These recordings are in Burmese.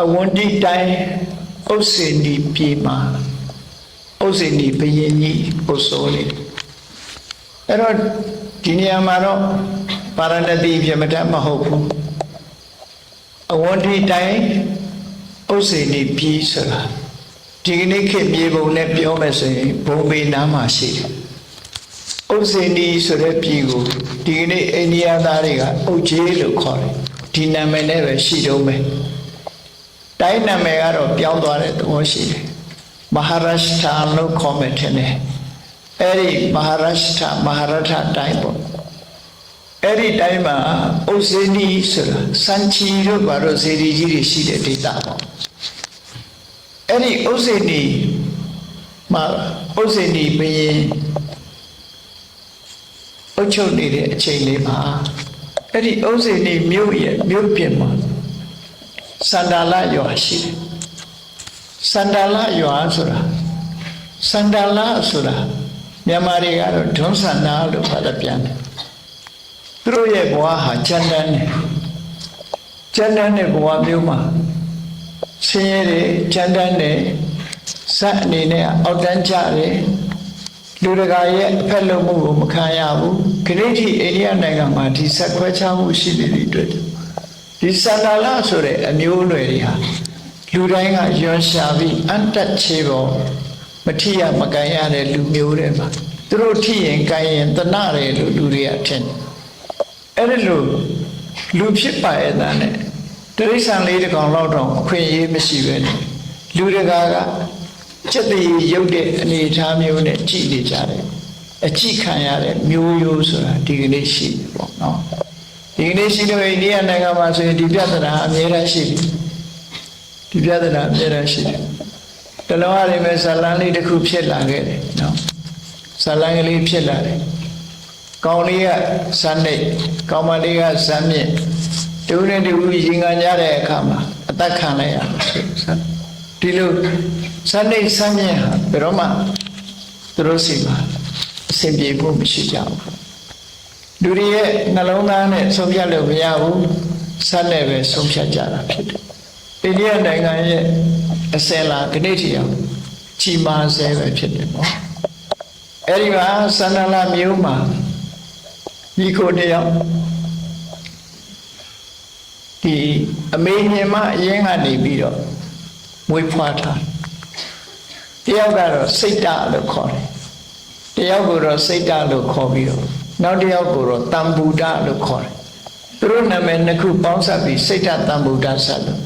အဝန္တိတိုင်းဥစ္စေနီပြည်မှာဥစ္စေနီဘုရင်ကြီးကိုစိုးနေတယ်အဲ့တော့ဒီနေရာမှာတော့ပါရဏသီပြမတတ်မဟုတ်ဘူးအဝန္တိတိုင်းဥစ္စေနီပြည်ဆိုတာဒီကနေ့ခေတ်မြေပုံနဲ့ပြောမယ်ဆိုရင်ဘုံပေနားမှာရှိတယ်ဥစ္စေနီဆိုတဲ့ပြည်ကိုဒီကနေ့အိန္ဒိယသားတွေကအုတ်ကြီးလို့ခေါ်တယ်ဒီနာမည်နဲ့ပဲရှိတော့မယ်တိုင်းနာမည်ကတော့ပြောင်းသွားတဲ့သဘောရှိတယ်မဟာရရှထလို့ခေါ်မယ်ထင်တယ်အဲ့ဒီမဟာရရှထမဟာရထတိုင်းပေါ့အဲ့ဒီတိုင်းမှာဥစ္စေနီဆိုတာစံချီတို့ဘာလို့ဇေဒီကြီးတွေရှိတဲ့ဒေသပေါ့အဲ့ဒီဥစ္စေနီမှာဥစ္စေနီဘုရင်အုပ်ချုပ်နေတဲ့အချိန်လေးမှာအဲ့ဒီဥစ္စေနီမြို့ရဲ့မြို့ပြင်မှာစန္ဒာလရွာရှိတယ်စန္ဒာလရွာဆိုတာစန္ဒာလဆိုတာမြန်မာတွေကတော့ဒွန်းစန္ဒာလို့ခေါ်တယ်ပြန်တယ်သူတို့ရဲ့ဘဝဟာကျန်တန်းတယ်ကျန်တန်းတဲ့ဘဝမျိုးမှာဆင်းရဲတွေကျန်တန်းတယ်စက်အနေနဲ့အောက်တန်းကြတယ်လူတကာရဲ့အဖက်လုံးမှုကိုမခံရဘူးခရစ်တီအိန္ဒိယနိုင်ငံမှာဒီဆက်ခွဲခြားမှုရှိနေတဲ့အတွက်ဒီစန္ဒာလဆိုတဲ့အမျိုးအနွယ်တွေဟာလူတိုင်းကရွံရှာပြီးအန်တက်ချေပေါ်မထိရမကန်ရတဲ့လူမျိုးတွေမှာသူတို့ထိရင်ကန်ရင်တနာတယ်လို့လူတွေကထင်တယ်အဲ့ဒီလိုလူဖြစ်ပါရဲ့သားနဲ့တိရစ္ဆာန်လေးတစ်ကောင်လောက်တော့အခွင့်အရေးမရှိပဲနဲ့လူတကာကစက်တည်ရုပ်တဲ့အနေအထားမျိုးနဲ့ကြည်နေကြတယ်အကြည့်ခံရတဲ့မျိုးရိုးဆိုတာဒီကနေ့ရှိတယ်ပေါ့နော်ဒီကနေ့ရှိတဲ့အိန္ဒိယနိုင်ငံမှာဆိုရင်ဒီပြဿနာအများကြီးရှိတယ်ဒီပြဿနာအများကြီးရှိတယ်တလုံးအရင်းမဲ့ဇာလန်းလေးတစ်ခုဖြစ်လာခဲ့တယ်နော်ဇာလန်းကလေးဖြစ်လာတယ်ကောင်းလေးကဇန်နေကောင်းမလေးကဇန်မြင့်တူနဲ့တူရင်ခံကြတဲ့အခါမှာအသက်ခံလိုက်ရတယ်ဒီလိုဇန်နေဇန်မြင့်ဟာဘယ်တော့မှသူတို့စီမှာအဆင်ပြေဖို့မရှိကြဘူးလူတွေရဲ့နှလုံးသားနဲ့ဆုံးဖြတ်လို့မရဘူးဇန်နဲ့ပဲဆုံးဖြတ်ကြတာဖြစ်တယ်အိန္ဒိယနိုင်ငံရဲ့အစင်လာခဏထိအောင်ချီမာဆဲပဲဖြစ်တယ်ပေါ့အဲ့ဒီမှာစန္ဒလာမျိုးမှာဒီကိုတယောက်ဒီအမေညင်မအရင်ကနေပြီးတော့မွေးဖွားထားတယောက်ကတော့စိတ်တလို့ခေါ်တယ်တယောက်ကတော့စိတ်တလို့ခေါ်ပြီးတော့နောက်တယောက်ကတော့တံဘူဒလို့ခေါ်တယ်သူတို့နာမည်နှစ်ခုပေါင်းစပ်ပြီးစိတ်တတံဘူဒဆက်လို့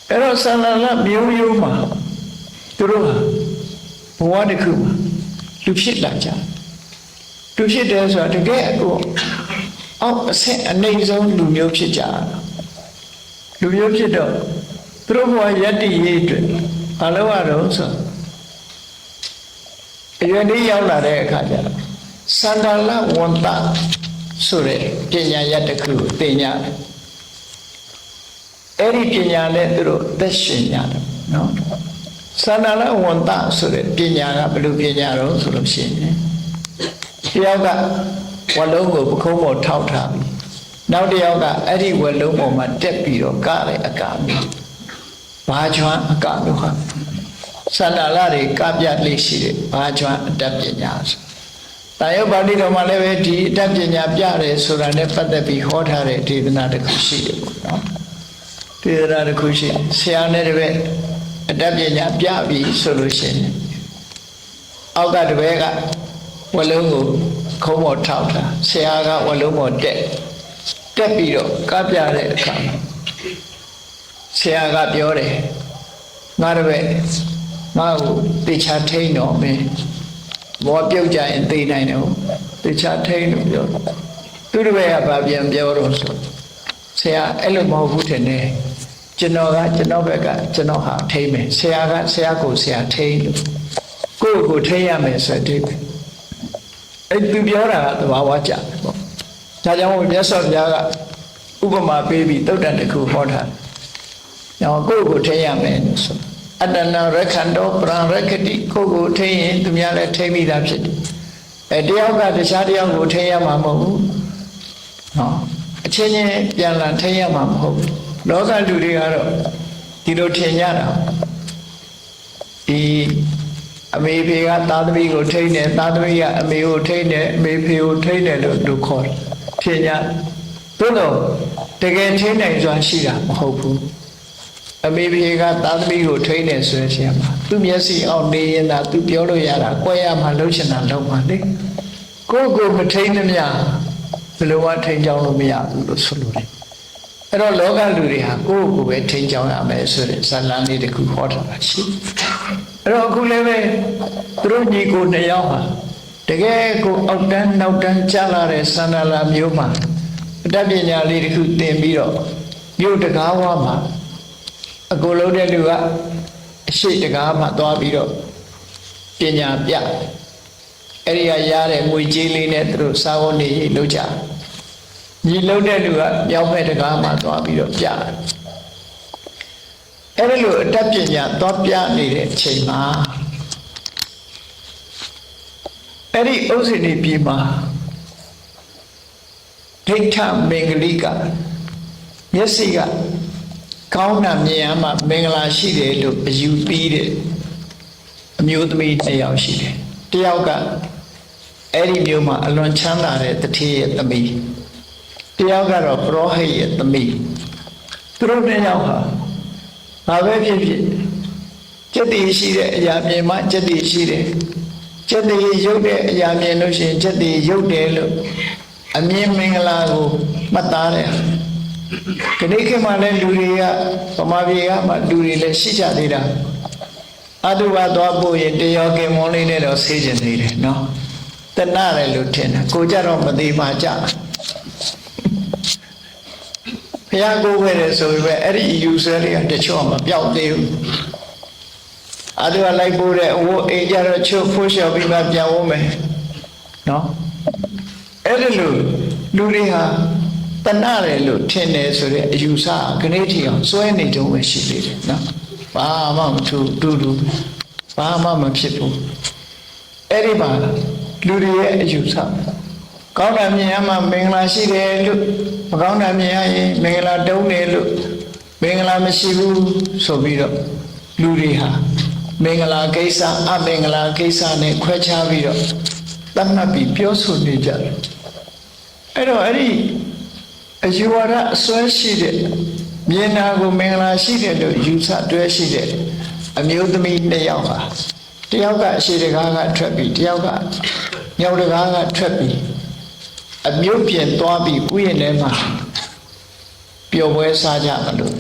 အဲ့တော့ဆန္ဒလမျိုးမျိုးမှာသူတို့ဟာဘဝတစ်ခုမှာလူဖြစ်လာကြလူဖြစ်တယ်ဆိုတာတကယ်ကိုအောက်အဆင့်အနေဆုံးလူမျိုးဖြစ်ကြလူမျိုးဖြစ်တော့သူတို့ဘဝယတ္တိရေးအတွက်အလောရတော့ဆိုအရွယ်လေးရောက်လာတဲ့အခါကျတော့စန္ဒလဝန္တဆိုတဲ့ပညာရတစ်ခုကိုသင်ရတယ်အဲ့ဒီပညာနဲ့သူတို့သက်ရှင်ရတယ်နော်စန္ဒလဝန္တဆိုတဲ့ပညာကဘယ်လိုပညာတော့ဆိုလို့ရှိရင်တယောက်ကဝလုံးကိုပခုံးပေါ်ထောက်ထားပြီးနောက်တစ်ယောက်ကအဲ့ဒီဝလုံးပေါ်မှာတက်ပြီးတော့ကတဲ့အကာမျိုးဘာချွမ်းအကာမျိုးဟာစန္ဒလတွေကပြလေးရှိတယ်ဘာချွမ်းအတတ်ပညာဆိုတာယောပါဠိတော်မှာလည်းပဲဒီအတတ်ပညာပြတယ်ဆိုတာနဲ့ပတ်သက်ပြီးဟောထားတဲ့ဒေသနာတစ်ခုရှိတယ်ပေါ့နော်ဒေသနာတစ်ခုရှိဆရာနဲ့တပည့်အတတ်ပညာပြပြီဆိုလို့ရှိရင်အောက်ကတပည့်ကဝလုံးကိုခုံးပေါ်ထောက်တာဆရာကဝလုံးပေါ်တက်ပြီးတော့ကပြတဲ့အခါဆရာကပြောတယ်ငါတပည့်ငါ့ကိုတေချာထိန်တော့မင်းဘောပြုတ်ကြရင်သိနိုင်တယ်ဟုတ်တေချာထိန်လို့ပြောသူတပည့်ကဗာပြန်ပြောတော့ဆိုဆရာအဲ့လိုမဟုတ်ဘူးထင်တယ်ကျွန်တော်ဘက်ကကျွန်တော်ဟာထိန်မယ်ဆရာကိုဆရာထိန်လို့ကိုထိန်ရမယ်ဆိုတဲ့အဲ့သူပြောတာကသဘာဝကျတယ်ပေါ့ဒါကြောင့်မြတ်စွာဘုရားကဥပမာပေးပြီးသုတ်တန်တစ်ခုဟောထားတယ်။ကိုယ့်ကိုထိရမယ်လို့ဆိုအတ္တနာရခန္တောပရံရခတိကိုထိရင်သူများလည်းထိမိတာဖြစ်တယ်။တယောက်ကတခြားတယောက်ကိုထိရမှာမဟုတ်ဘူး။နော်အချင်းချင်းပြန်လာထိရမှာမဟုတ်ဘူး လောကလူတွေကတော့ဒီလိုထင်ကြတာဒီအမေဖေကသားသမီးကိုထိန်းတယ်သားသမီးကအမေကိုထိန်းတယ်အမေဖေကိုထိန်းတယ်လို့ခေါ်ထင်ကြသို့တော့တကယ်ထိန်းနိုင်စွာရှိတာမဟုတ်ဘူးအမေဖေကသားသမီးကိုထိန်းတယ်ဆိုရင်မှာသူမျက်စိအောင်နေရင်သာသူပြောလို့ရတာကြွယ်ရမှာလှုပ်ချင်တာလှုပ်ပါလေကိုမထိန်းသမျှဘယ်လိုမှထိန်းကြောင်းလို့မရဘူးလို့ဆိုလို့တယ်အဲ့တော့လောကလူတွေဟာကိုပဲထိန်းကြောင်းရမယ်ဆိုတဲ့ဇာလံလေးတစ်ခုဟောထားတာရှိအဲ့တော့အခုလည်းပဲသူတို့ညီကိုနှစ်ယောက်ဟာတကယ်ကိုအောက်တန်းနောက်တန်းကြားလာတဲ့ဆန္ဒလာမျိုးမှာအတတ်ပညာလေးတစ်ခုသင်ပြီးတော့မြို့တကားဝါမှာအကိုလုံးတဲ့လူကအရှိတကားမှာသွားပြီးတော့ပညာပြအဲ့ဒီကရတဲ့ငွေကြေးလေးနဲ့သူတို့စာဝန်နေရေးလုပ်ကြညီလုံးတဲ့လူကမြောက်ဘက်တကားမှာသွားပြီးတော့ပြအဲ့ဒီလိုအတတ်ပညာသွားပြနေတဲ့အချိန်မှာအဲ့ဒီဥစ္စနေပြည်မှာဒိဋ္ဌမင်္ဂလိကမျက်စိကကောင်းတာမြင်ရမှမင်္ဂလာရှိတယ်လို့အယူပြီးတဲ့အမျိုးသမီးတစ်ယောက်ရှိတယ်တယောက်ကအဲ့ဒီမျိုးမှာအလွန်ချမ်းသာတဲ့တတိယရဲ့သမီးတယောက်ကတော့ပရောဟိတ်ရဲ့သမီးသူတို့နှစ်ယောက်ဟာဘာပဲဖြစ်ဖြစ်စက်တည်ရှိတဲ့အရာမြင်မှစက်တည်ရှိတယ်စက်တည်ရုပ်တဲ့အရာမြင်လို့ရှိရင်စက်တည်ရုပ်တယ်လို့အမြင်မင်္ဂလာကိုမှတ်သားတယ်ခဏခေတ်မှလည်းလူတွေကဗမာပြည်ကမှလူတွေလည်းရှိကြသေးတာအတုပါသွားဖို့ရင်တရားကင်မွန်လေးနဲ့တော့ဆေးကျင်သေးတယ်နော်တဏှတယ်လို့ထင်တယ်ကိုကြတော့မသေးမှကြဘုရားကိုယ်ပဲလေဆိုပေမဲ့အဲ့ဒီယူဆလေးကတချို့မပြောက်သေးဘူးအတုပါလိုက်ပို့တဲ့အဝတ်အိမ်ကြတော့ချို့ဖိုးလျှော်ပြီးမှပြန်ဝုံးမယ်နော်အဲ့ဒီလိုလူတွေဟာတဏှတယ်လို့ထင်တယ်ဆိုတဲ့အယူဆခဏထီအောင်စွဲနေတုံးပဲရှိသေးတယ်နော်ဘာမှမထူးတူဘာမှမဖြစ်ဘူးအဲ့ဒီမှာလူတွေရဲ့အယူဆကောင်းတာမြင်ရမှမင်္ဂလာရှိတယ်လို့မကောင်းတာမြင်ရရင်မင်္ဂလာတုံးတယ်လို့မင်္ဂလာမရှိဘူးဆိုပြီးတော့လူတွေဟာမင်္ဂလာကိစ္စအမင်္ဂလာကိစ္စနဲ့ခွဲခြားပြီးတော့သတ်မှတ်ပြီးပြောဆိုနေကြတယ်အဲ့တော့အဲ့ဒီအယူဝါဒအစွဲရှိတဲ့မြင်နာကိုမင်္ဂလာရှိတယ်လို့ယူဆတွဲရှိတဲ့အမျိုးသမီးနှစ်ယောက်ဟာတယောက်ကအရှိတကားကထွက်ပြီးတယောက်ကမြောက်တကားကထွက်ပြီးအမျိုးပြင်သွားပြီးဥယျာဉ်ထဲမှာပျော်ပွဲစားကြမလို့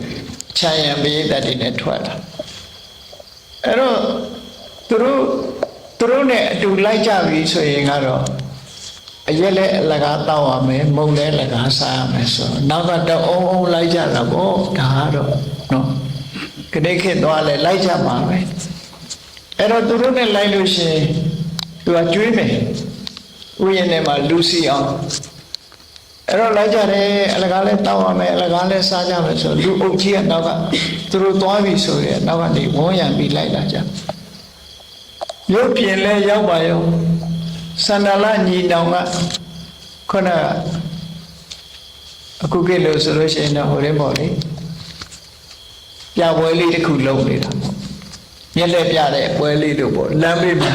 ချမ်းရံပရိသတ်တွေနဲ့ထွက်လာအဲ့တော့သူတို့နဲ့အတူလိုက်ကြပြီဆိုရင်ကတော့အရက်လည်းအလကားတောက်ရမယ်မုံလည်းအလကားစားရမယ်ဆိုတော့နောက်ကတအုံလိုက်ကြတာပေါ့ဒါကတော့နော်ခဏခေတ်သွားလဲလိုက်ကြမှာပဲအဲ့တော့သူတို့နဲ့လိုက်လို့ရှိရင်သူကကျွေးမယ်ဥယျာဉ်ထဲမှာလူစီအောင်အဲ့တော့လိုက်ကြတယ်အလကားလည်းတောက်ရမယ်အလကားလည်းစားကြမယ်ဆိုလူအုပ်ကြီးကနောက်ကသူတို့သွားပြီဆိုရင်နောက်ကနေဝန်းရံပြီးလိုက်လာကြရုပ်ပြင်လဲရောက်ပါရောစန္ဒလညီတောင်ကခုနအခုကိလို့ဆိုလို့ရှိရင်တော့ဟိုလေးပေါ့လေပြပွဲလေးတစ်ခုလုပ်နေတာပေါ့မျက်လက်ပြတဲ့ပွဲလေးတို့ပေါ့လမ်းမေးမှာ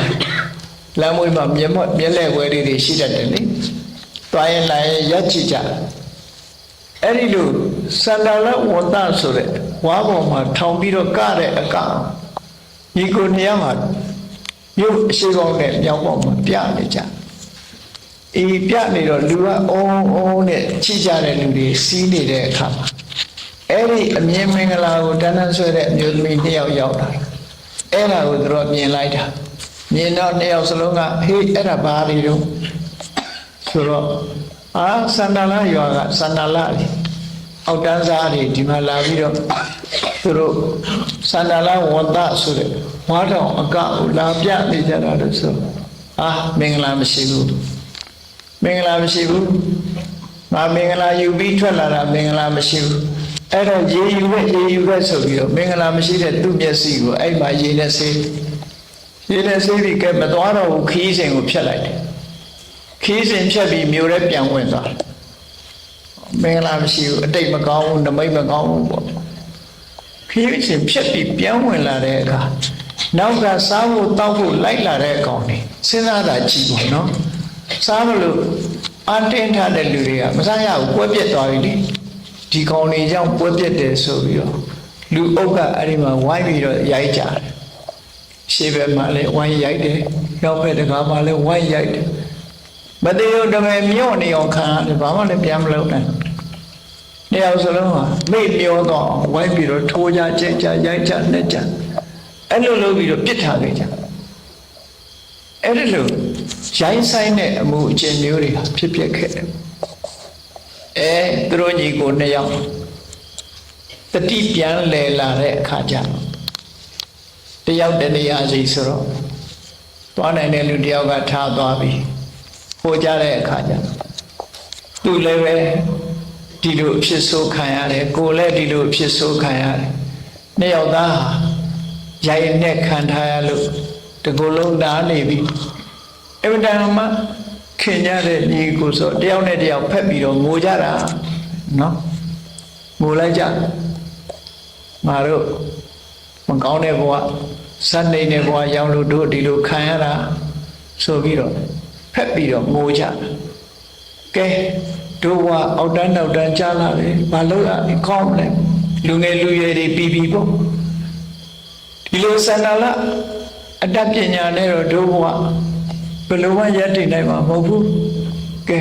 လမ်းမွေးမှာမျက်လက်ပွဲလေးတွေရှိတတ်တယ်လေတွားရင်လာရင်ရက်ချကြအဲ့ဒီလိုစန္ဒလဝတ္တဆိုတဲ့ဝါပေါ်မှာထောင်ပြီးတော့ကတဲ့အကောင်ဒီကိုနေရာမှာရုပ်အရှိကောင်းနဲ့မြောက်ပေါ်မှာပြနေကြအေးပြနေတော့လူကအုံနဲ့ချိကြတဲ့လူတွေစီးနေတဲ့အခါမှာအဲ့ဒီအမြင်မင်္ဂလာကိုတန်းတန်းဆွဲတဲ့အမျိုးသမီးနှစ်ယောက်ရောက်လာအဲ့ဒါကိုသူတို့မြင်လိုက်တာမြင်တော့နှစ်ယောက်စလုံးကဟေးအဲ့ဒါဘာတွေတော့ဆိုတော့စန္ဒလရွာကစန္ဒလတွေအောက်တန်းစားတွေဒီမှာလာပြီးတော့သူတို့စန္ဒလဝတ္တဆိုတဲ့ဝါတော်အကောက်လာပြနေကြတာလို့ဆိုမင်္ဂလာမရှိဘူးမင်္ဂလာမရှိဘူးငါမင်္ဂလာယူပြီးထွက်လာတာမင်္ဂလာမရှိဘူးအဲ့တော့ရေယူခဲ့ဆိုပြီးတော့မင်္ဂလာမရှိတဲ့သူ့မျက်စိကိုအဲ့မှာရေနဲ့ဆေးပြီးကဲမသွားတော့ဘူးခီးစဉ်ကိုဖြတ်လိုက်တယ်ခီးစဉ်ဖြတ်ပြီးမြို့ထဲပြန်ဝင်သွား မင်္ဂလာမရှိဘူးအတိတ်မကောင်းဘူးနမိတ်မကောင်းဘူးပေါ့ခရီးရှင်ဖြစ်ပြီးပြန်ဝင်လာတဲ့အခါနောက်ကစားဖို့တောက်ဖို့လိုက်လာတဲ့အကောင်တွေစဉ်းစားတာကြည့်ပေါ့နော်စားမလို့အတင်းထားတဲ့လူတွေကမစားရဘူးပွဲပြက်သွားပြီလေဒီကောင်တွေကြောင့်ပွဲပြက်တယ်ဆိုပြီးတော့လူအုပ်ကအဲ့ဒီမှာဝိုင်းပြီးတော့ရိုက်ကြတယ်ရှေ့ဘက်မှာလည်းဝိုင်းရိုက်တယ်နောက်ဘက်တကားမှာလည်းဝိုင်းရိုက်တယ်မသေးတော့တမယ်မြော့နေအောင်ခံရတယ်ဘာမှလည်းပြန်မလုပ်နိုင်တယောက်စလုံးဟာမေ့မျောတော့ဝိုင်းပြီးတော့ထိုးကြကြိတ်ကြရိုက်ကြနဲ့ကြအဲ့လိုလုပ်ပြီးတော့ပြစ်ထားခဲ့ကြအဲ့ဒီလိုရိုင်းဆိုင်တဲ့အမှုအကျင့်မျိုးတွေဟာဖြစ်ခဲ့တယ်သူတို့ညီကိုနှစ်ယောက်တတိပြန်လဲလာတဲ့အခါကျတယောက်တနေရာစီဆိုတော့သွားနိုင်တဲ့လူတယောက်ကထားသွားပြီးဟိုကြတဲ့အခါကျသူလည်းပဲဒီလိုအဖြစ်ဆိုးခံရတယ်ကိုယ်လည်းဒီလိုအဖြစ်ဆိုးခံရတယ်နှစ်ယောက်သားဟာရိုက်နဲ့ခံထားရလို့တကူလုံးဓာနေပြီအမှန်တမ်းမှခင်ရတဲ့ညီကိုဆိုတယောက်နဲ့တယောက်ဖက်ပြီးတော့ငိုကြတာနော်ငိုလိုက်ကြငါတို့မကောင်းတဲ့ဘဝစနေတဲ့ဘဝရောက်လို့တို့ဒီလိုခံရတာဆိုပြီးတော့ဖက်ပြီးတော့ငိုကြကဲတို့ဘဝအောက်တန်းနောက်တန်းကြားလာတယ်ဘာလို့လဲကောင်းမလဲလူငယ်လူရွယ်တွေပြီးပေါ့ဒီလိုစန္ဒလအတတ်ပညာနဲ့တော့တို့ဘဝဘယ်လိုမှရည်တည်နိုင်မှာမဟုတ်ဘူးကဲ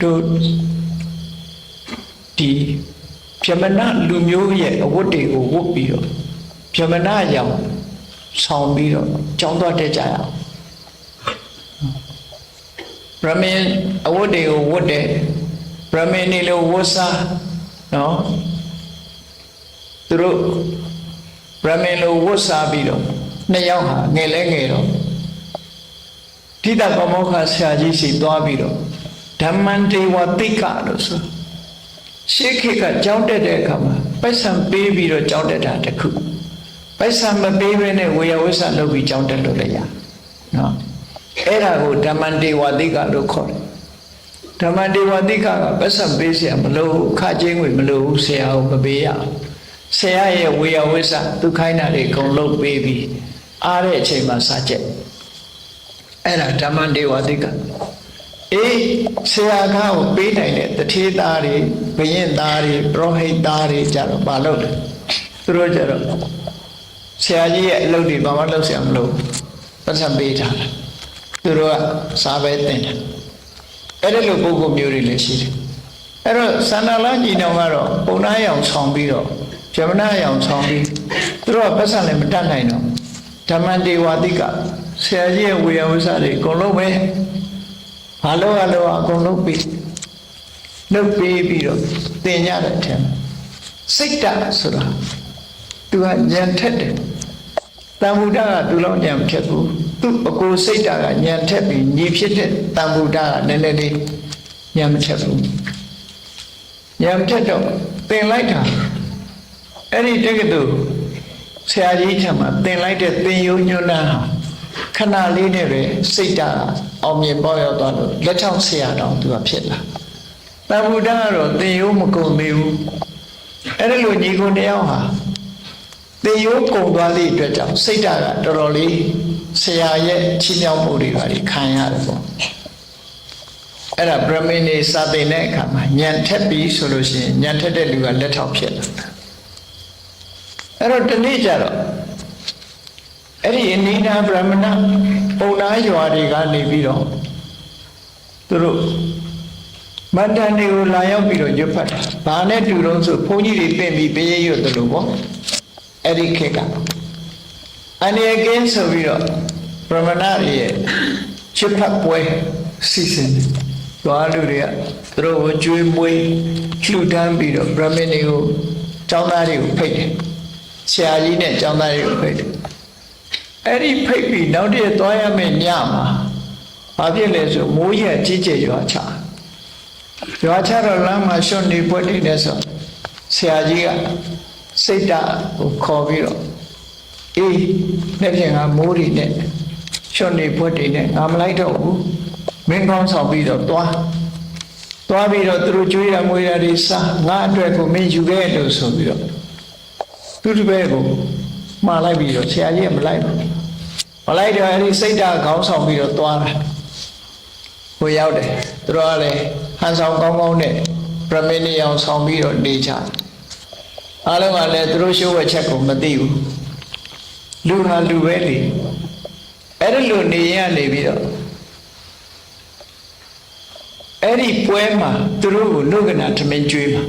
တို့ဒီဗြဟ္မဏလူမျိုးရဲ့အဝတ်တွေကိုဝတ်ပြီးတော့ဗြဟ္မဏရောင်ဆောင်ပြီးတော့ကျောင်းသွားတက်ကြရအောင်ဗြဟ္မင်းအဝတ်တွေကိုဝတ်တယ်ဗြဟ္မင်းနေလို့ဝတ်စားနော်သူတို့ဗြဟ္မင်းလို့ဝတ်စားပြီးတော့နှစ်ယောက်ဟာငယ်လဲငယ်တော့တိတကမောခဆရာကြီးစီသွားပြီးတော့ဓမ္မန္တေဝတိကလို့ဆိုရှေးခေတ်ကကြောင်းတက်တဲ့အခါမှာပိုက်ဆံပေးပြီးတော့ကြောင်းတက်တာတခုပိုက်ဆံမပေးဘဲနဲ့ဝေယဝိဆလုပ်ပြီးကြောင်းတက်လို့လည်းရနော်အဲ့ဒါကိုဓမ္မန္တေဝတိကလို့ခေါ်တယ်ဓမ္မန္တေဝတိကပိုက်ဆံပေးเสียမလို့ခကျင်းငွေမလို့ဆရာကိုမပေးရဆရာရဲ့ဝေယဝိဆသူခိုင်းတာတွေအကုန်လုပ်ပေးပြီးအားတဲ့အချိန်မှာစားချက်အဲ့ဒါဓမ္မန္တေဝတိကဆရာကကိုပေးနိုင်တဲ့တထေးသားတွေဘယင်သားတွေပရောဟိတ်သားတွေကြတော့မလုပ်တယ်သူတို့ကြတော့ဆရာကြီးရဲ့အလုပ်တွေဘာမှလုပ်ဆရာမလုပ်ပတ်စံပေးထားတယ်သူတို့ကစားပဲတင်တယ်အဲ့ဒီလိုပုဂ္ဂိုလ်မျိုးတွေလည်းရှိတယ်အဲ့တော့သန္တာလညီတော်ကတော့ပုံနာရောင်ဆောင်ပြီးတော့ဗြဟ္မဏရောင်ဆောင်ပြီးသူတို့ကပတ်စံလည်းမတတ်နိုင်တော့ဓမ္မန္တေဝတိကဆရာကြီးရဲ့ဝေယဝိဆတွေအကုန်လုံးပဲဘာလို့အကုန်လုံးပြီးလုပ်ပြီးပြီးတော့သင်ကြတဲ့အထက်စိတ်တဆိုတာသူကဉာဏ်ထက်တယ်တန်ဗုဒ္ဓကသူလုံးဉာဏ်ထက်ဘူးသူအကိုစိတ်တကဉာဏ်ထက်ပြီးညီဖြစ်တဲ့တန်ဗုဒ္ဓကနည်းနည်းလေးဉာဏ်မထက်ဘူးဉာဏ်ထက်တော့သင်လိုက်တာအဲ့ဒီတက္ကသိုလ်ဆရာကြီးထံမှာသင်လိုက်တဲ့သင်ယုံညွန်းတာခဏလေးနဲ့ပဲစိတ်ဓာတ်အောင်မြင်ပေါ်ရောက်သွားလို့လက်ထောက်ဆရာတော်သူကဖြစ်လာတန်ဗုဒ္ဓကတော့သင်ယုံမကုန်သေးဘူးအဲ့ဒါလိုညီကိုတယောက်ဟာသင်ယုံကုန်သွားသည့်အတွက်ကြောင့်စိတ်ဓာတ်ကတော်တော်လေးဆရာရဲ့ချီးမြှောက်မှုတွေပါခံရတယ်ပေါ့အဲ့ဒါဗြဟ္မင်းနေစာသင်တဲ့အခါမှာဉာဏ်ထက်ပြီးဆိုလို့ရှိရင်ဉာဏ်ထက်တဲ့လူကလက်ထောက်ဖြစ်လာအဲ့တော့ဒီနေ့ကျတော့အဲ့ဒီအနိဒာဗြဟ္မဏပုံနာရွာတွေကနေပြီးတော့သူတို့မန္တန်တွေကိုလာရောက်ပြီးတော့ရွတ်ဖတ်တာဘာနဲ့တူတော့ဆိုဘုန်းကြီးတွေပြင်ပြီးပေးရွတ်တယ်လို့ပေါ့အဲ့ဒီခေတ်ကအန္တရာယ်ကင်းဆိုပြီးတော့ဗြဟ္မဏတွေရဲ့ချစ်ဖတ်ပွဲစီစဉ်တယ်သွားလူတွေကသူတို့ကိုကျွေးမွေးလှူဒန်းပြီးတော့ဗြဟ္မဏတွေကိုကျောင်းသားတွေကိုဖိတ်တယ်ဆရာကြီးနဲ့ကျောင်းသားတွေကိုဖိတ်တယ်အဲ့ဒီဖိတ်ပြီးနောက်တည့်သွားရမယ့်ညမှာဘာဖြစ်လဲဆိုမိုးရက်ကြီးကျယ်ရွာချတော့လမ်းမှာရှွတ်နေပွက်နေတယ်ဆိုဆရာကြီးကစိတ်ဓာတ်ကိုခေါ်ပြီးတော့နေ့ပြင်ကမိုးတွေနဲ့ရှွတ်နေပွက်တွေနဲ့ငါမလိုက်တော့ဘူးမင်းကောင်းဆောင်ပြီးတော့သွား သွားပြီးတော့သူတို့ကျွေးရမွေးရတွေစားငါအတွက်ကိုမင်းယူခဲ့လို့ဆိုပြီးတော့သူတပည့်ကိုမှားလိုက်ပြီးတော့ဆရာကြီးကမလိုက်ဘူးမလိုက်တော့အဲ့ဒီစိတ်ဓာတ်ခေါင်းဆောင်ပြီးတော့သွားတာဟိုရောက်တယ်သူတို့ကလည်းဟန်ဆောင်ကောင်းကောင်းနဲ့ပရမင်းနေအောင်ဆောင်ပြီးတော့နေကြအားလုံးကလည်းသူတို့ရှိုးဝက်ချက်ကိုမသိဘူးလူဟာလူပဲလေအဲ့ဒီလိုနေရနေပြီးတော့အဲ့ဒီပွဲမှာသူတို့ကိုလုကနာထမင်းကျွေးမှာ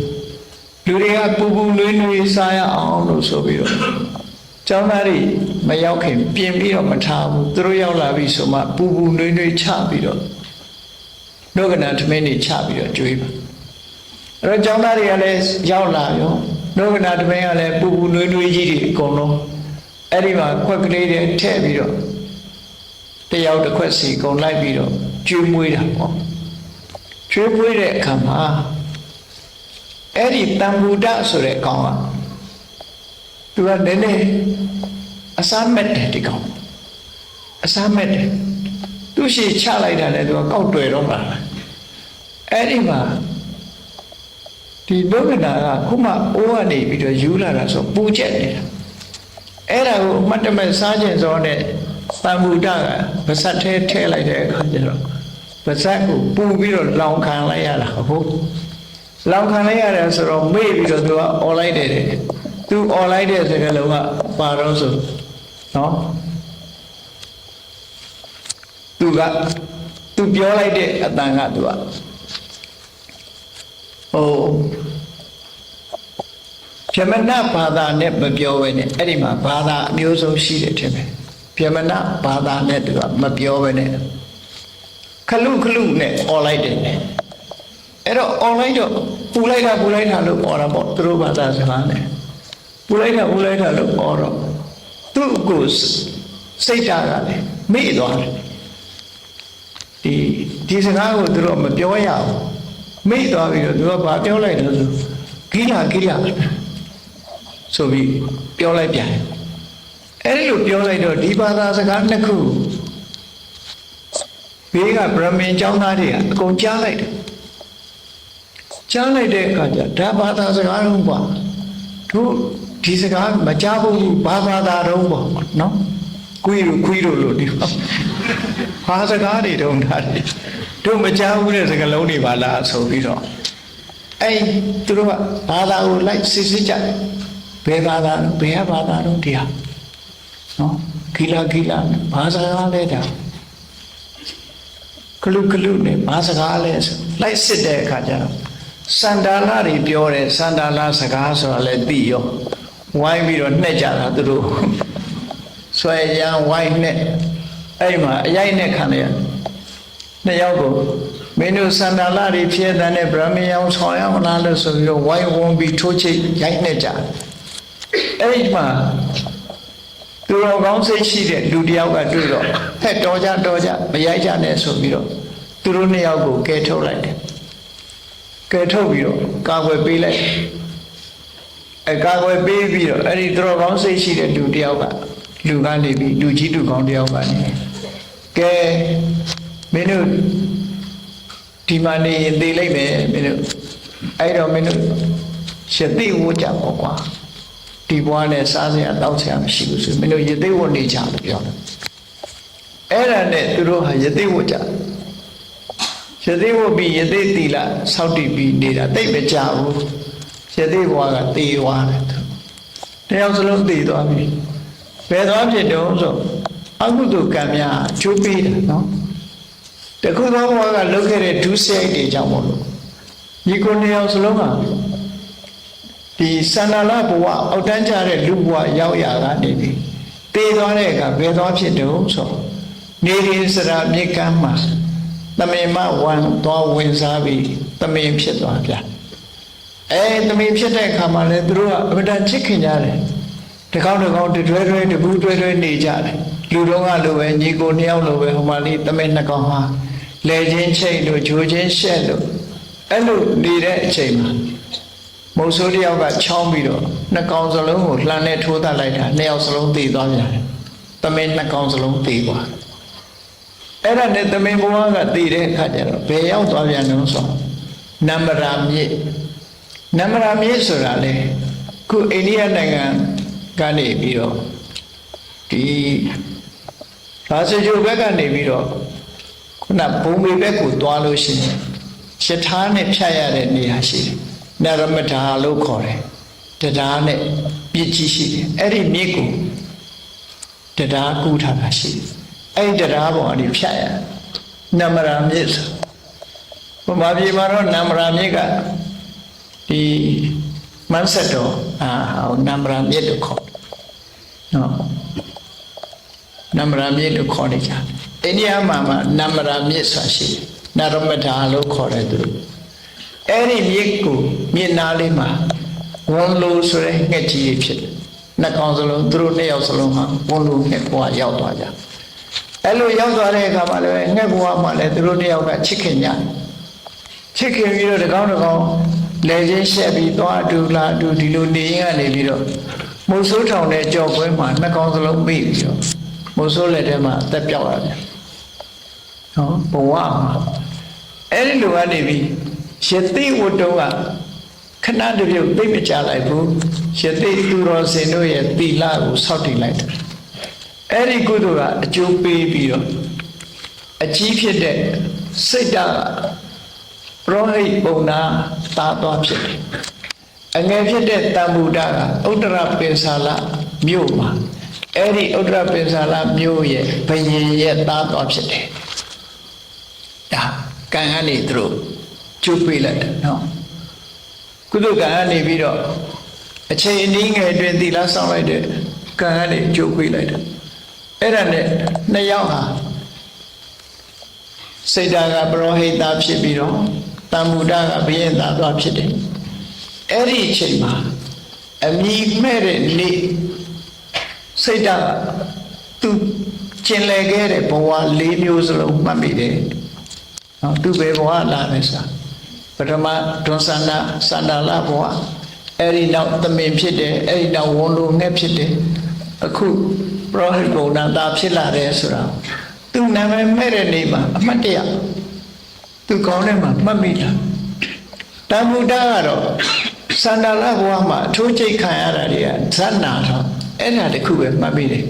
လူတွေကပူပူနွေးနွေးစားရအောင်လို့ဆိုပြီးတော့ကျောင်းသားတွေမရောက်ခင်ပြင်ပြီးတော့မထားဘူးသူတို့ရောက်လာပြီဆိုမှပူပူနွေးနွေးချပြီးတော့လုကနာထမင်းတွေချပြီးတော့ကျွေးမှာအဲ့တော့ကျောင်းသားတွေကလည်းရောက်လာရောလုကနာထမင်းကလည်းပူပူနွေးနွေးကြီးတွေအကုန်လုံးအဲ့ဒီမှာခွက်ကလေးတွေထည့်ပြီးတော့တယောက်တစ်ခွက်စီကုန်လိုက်ပြီးတော့ကျွေးမွေးတာပေါ့ကျွေးမွေးတဲ့အခါမှာအဲ့ဒီတန်ဘူဒဆိုတဲ့ကောင်ကသူကနည်းနည်းအစားမဲ့တယ်ဒီကောင်အစားမဲ့တယ်သူရှိချလိုက်တာလည်းသူကကောက်တွေ့တော့ပါအဲ့ဒီမှာဒီဒုက္ခနာကခုမှအိုးကနေပြီးတော့ယူလာတာဆိုပူချက်နေတာအဲ့ဒါကိုအမှတ်တမဲ့စားခြင်းစောနဲ့တန်ဘူဒကဗစက်ထဲထည့်လိုက်တဲ့အခါကျတော့ဗစက်ကိုပူပြီးတော့လောင်ခံလိုက်ရတာဟုတ်လောင်ခံလိုက်ရတယ်ဆိုတော့မေ့ပြီးတော့သူကអော်လိုက်တယ်သူអော်လိုက်တဲ့စကားလုံးကပါတော့ဆိုနော်သူပြောလိုက်တဲ့အတန်ကသူကဟိုဗြဟ္မဏဘာသာနဲ့မပြောဘဲနဲ့အဲ့ဒီမှာဘာသာအမျိုးစုံရှိတယ်ထင်တယ်ဗြဟ္မဏဘာသာနဲ့သူကမပြောဘဲနဲ့ခလုနဲ့អော်လိုက်တယ်အဲ့တော့អော်လိုက်တော့ပူလိုက်တာလို့អော်တာပေါ့သူတို့ဘာသာစကားနဲ့ပူလိုက်တာလို့អော်တော့သူ့ကိုစိတ်ဓာတ်ကလည်းမေ့သွားတယ်ဒီစကားကိုသူတို့မပြောရဘူးမေ့သွားပြီးတော့သူကဘာပြောလိုက်တယ်ဆိုဂိလာဆိုပြီးပြောလိုက်ပြန်အဲ့ဒီလိုပြောလိုက်တော့ဒီဘာသာစကားနှစ်ခုဘေးကဗြဟ္မင်းကျောင်းသားတွေကအကုန်ကြားလိုက်တယ်ကြားလိုက်တဲ့အခါကျဒါဘာသာစကားလုံးပေါ့တို့ဒီစကားမကြားဘူးဘာသာတော့ပေါ့နော်ခွေးတို့လို့ဒီဘာစကားတွေတုံးတာတို့မကြားဘူးတဲ့စကားလုံးတွေပါလားဆိုပြီးတော့အဲ့သူတို့ကဘာသာကိုလိုက်စစ်ကြတယ်ဘယ်ဘာသာတော့ဒီဟာနော်ဂီလာဘာစကားလဲတာကလုနဲ့ဘာစကားလဲဆိုလိုက်စစ်တဲ့အခါကျတော့စန္ဒာလတွေပြောတယ်စန္ဒာလစကားဆိုတာလည်းသိရောဝိုင်းပြီးတော့နှက်ကြတာသူတို့ဆွဲရန်ဝိုင်းနဲ့အဲ့မှာအရိုက်နဲ့ခံရနှစ်ယောက်ကိုမင်းတို့စန္ဒာလတွေဖြစ်တဲ့ဗြဟ္မယောင်ဆောင်ရမလားလို့ဆိုပြီးတော့ဝိုင်းဝန်းပြီးထိုးချိတ်ရိုက်နဲ့ကြအဲ့မှာသူတော်ကောင်းစိတ်ရှိတဲ့လူတယောက်ကတွေ့တော့ဟဲ့တော်ကြမရိုက်ကြနဲ့ဆိုပြီးတော့သူတို့နှစ်ယောက်ကိုကဲထုတ်လိုက်တယ်ကဲထုတ်ပြီးတော့ကာကွယ်ပေးလိုက်ကာကွယ်ပေးပြီးတော့အဲ့ဒီသူတော်ကောင်းစိတ်ရှိတဲ့လူတယောက်ကလူကနေပြီးလူကြီးလူကောင်းတယောက်ကနေကဲမင်းတို့ဒီမှာနေရင်သိလိုက်မယ်မင်းတို့အဲ့တော့မင်းတို့ရှသိဝကြပေါ့ကွာဒီဘွားနဲ့စားစရာတောက်စရာမရှိဘူးဆိုမင်းတို့ရသိဝနေကြလို့ပြောတယ်အဲ့ဒါနဲ့သူတို့ဟာရသိဝကြရသိဝပြီးရသိတိလစောက်တည်ပြီးနေတာတိတ်မကြဘူးရသိဘွားကတေသွားတယ်တယောက်စလုံးတေသွားပြီဘယ်သွားဖြစ်တော့ဆိုအကုသိုလ်ကံများချိုးပေးတယ်နော်တခုသောဘွားကလုပ်ခဲ့တဲ့ဒုစရိုက်တွေကြောင့်မို့လို့ဒီကိုနှစ်ယောက်စလုံးကဒီစန္ဒာလဘဝအောက်တန်းကြတဲ့လူဘဝရောက်ရကနေပြီးတေသွားတဲ့အခါဘယ်သွားဖြစ်တော့ဆိုနေရင်စရာမြေကမ်းမှာသမင်မဝံသွားဝင်စားပြီးသမင်ဖြစ်သွားဗျာသမင်ဖြစ်တဲ့အခါမှာလည်းသူတို့ကအမှန်တန်ချစ်ခင်ကြတယ်တကောင်းတပူးတွဲနေကြတယ်လူတော်ကလိုပဲညီကိုနှစ်ယောက်လိုပဲဟိုမှာလေးသမင်နှစ်ကောင်ဟာလဲချင်းချိတ်လို့ဂျိုချင်းရှက်လို့အဲ့လိုနေတဲ့အချိန်မှာမုတ်ဆိုးတယောက်ကချောင်းပြီးတော့နှစ်ကောင်စလုံးကိုလှမ်းနဲ့ထိုးသတ်လိုက်တာနှစ်ယောက်စလုံးသေသွားပြန်တယ်သမင်နှစ်ကောင်စလုံးသေသွားအဲ့ဒါနဲ့သမင်ဘဝကသေတဲ့အခါကျတော့ဘယ်ရောက်သွားပြန်လို့ဆို နမရာမြေနမရာမြေဆိုတာလေခုအိန္ဒိယနိုင်ငံကနေပြီးတော့ဒီဘာစကြိုဘက်ကနေပြီးတော့ခုနဘုံမေဘက်ကိုသွားလို့ရှိရင်ရထားနဲ့ဖြတ်ရတဲ့နေရာရှိတယ်နရမဒါလို့ခေါ်တယ်တရားနဲ့ပြည့်ကြီးရှိတယ်အဲ့ဒီမြေကိုတရားကူးထားတာရှိတယ်အဲ့ဒီတရားပေါ်အဒီဖြတ်ရနမရာမြေဆိုဘုမာပြေမှာတော့နမရာမြေကဒီမန်းဆက်တော်နမရာမြေလို့ခေါ်နော်နမရာမြေလို့ခေါ်နေကြအိန္ဒိယမှာနမရာမြေဆိုတာရှိတယ်နရမဒါလို့ခေါ်တယ်သူအဲ့ဒီမြေကိုမြေနာလေးမှာဝန်လိုဆိုတဲ့ငှက်ကြီးတွေဖြစ်တယ်နှစ်ကောင်စလုံးသူတို့နှစ်ယောက်စလုံးဟာဝန်လိုငှက်ဘဝရောက်သွားကြအဲ့လိုရောက်သွားတဲ့အခါမှာလည်းငှက်ဘဝမှာလည်းသူတို့နှစ်ယောက်ကချစ်ခင်ကြချစ်ခင်ပြီးတော့တကောင်းလဲချင်းရှက်ပြီးသွားတူလာတူဒီလိုနေရင်ကနေပြီးတော့မုတ်ဆိုးထောင်တဲ့ကြော်ပွဲမှာနှစ်ကောင်စလုံးမိပြီးတော့မုတ်ဆိုးလက်ထဲမှာအသက်ပြောက်ရတယ်နော်ဘဝမှာအဲ့ဒီလိုကနေပြီးယသိဝတ္တောကခဏတပြုတ်သိမကြလိုက်ဘူးယသိသူတော်စင်တို့ရဲ့သီလကိုစောင့်တည်လိုက်တယ်အဲ့ဒီကုသိုလ်ကအကျိုးပေးပြီးတော့အကြီးဖြစ်တဲ့စိတ်ဓာတ်ပရောဟိတ်ပုံနာသာသွားဖြစ်တယ်အငယ်ဖြစ်တဲ့တမ္ဗုဒ္ဓကဥတ္တရပင်စာလမြို့မှာအဲ့ဒီဥတ္တရပင်စာလမြို့ရဲ့ဘယင်ရဲ့သားသွားဖြစ်တယ်ဒါကံကနေသူတို့ကျုပ်ပေးလိုက်တယ်နော်ကုသကံကနေပြီးတော့အချိန်အနည်းငယ်အတွင်းသီလဆောင်လိုက်တဲ့ကံကနေကျုပ်ပေးလိုက်တယ်အဲ့ဒါနဲ့နှစ်ယောက်ဟာစိတ်ဓာတ်ကပရောဟိတဖြစ်ပြီးတော့တမ္ဗုဒ္ဓကဘယင်သားသွားဖြစ်တယ်အဲ့ဒီအချိန်မှာအမိမဲ့တဲ့နေ့စိတ်ဓာတ်သူကျင်လည်ခဲ့တဲ့ဘဝ၄မျိုးစလုံးမှတ်မိတယ်နော်သူပဲဘဝလာတယ်ဆိုတာပထမဒွန်ဆန္ဒစန္ဒလာဘဝအဲ့ဒီနောက်သမင်ဖြစ်တယ်အဲ့ဒီနောက်ဝန်လိုငှက်ဖြစ်တယ်အခုပရောဟိတ်ဘုံနာတာဖြစ်လာတယ်ဆိုတာသူနာမည်မဲ့တဲ့နေ့မှာအမှတ်တရသူကောင်းတဲ့မှာမှတ်မိတာတမ္ဗုဒ္ဓကတော့စန္ဒလာဘဝမှာအထိုးကျိတ်ခံရတာတွေကဇတ်နာတော့အဲ့ဒါတခုပဲမှတ်မိတယ်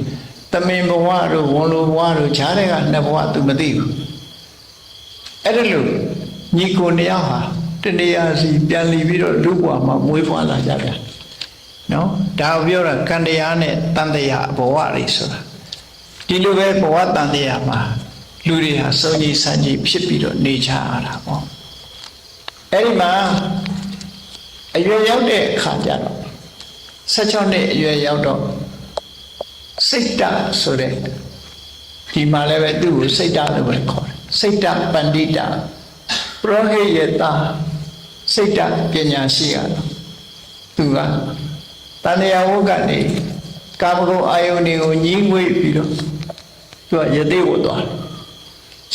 သမင်ဘဝတို့ဝန်လိုဘဝတို့ဈာတဲ့ကနှစ်ဘဝသူမသိဘူးအဲ့ဒါလို့ညီကိုနှစ်ယောက်ဟာတနေရာစီပြန်လီပြီးတော့လူ့ဘဝမှာမွေးဖွားလာကြပြန်နော်ဒါကိုပြောတာကံတရားနဲ့တန်တရားဘဝတွေဆိုတာဒီလိုပဲဘဝတန်တရားမှာလူတွေဟာစုံကြီးဆန်းကြီးဖြစ်ပြီးတော့နေကြရတာပေါ့အဲ့ဒီမှာအရွယ်ရောက်တဲ့အခါကျတော့16နှစ်အရွယ်ရောက်တော့စိတ်တဆိုတဲ့ဒီမှာလည်းပဲသူ့ကိုစိတ်တလို့ပဲခေါ်တယ်စိတ်တပန္တိတပရောဟိယတာစိတ်တပညာရှိရတော့သူကတဏှာဝုကနေကာမဂုဏ်အာယုန်တွေကိုညီးငွေ့ပြီးတော့သူကယသိဝတ်သွားတယ်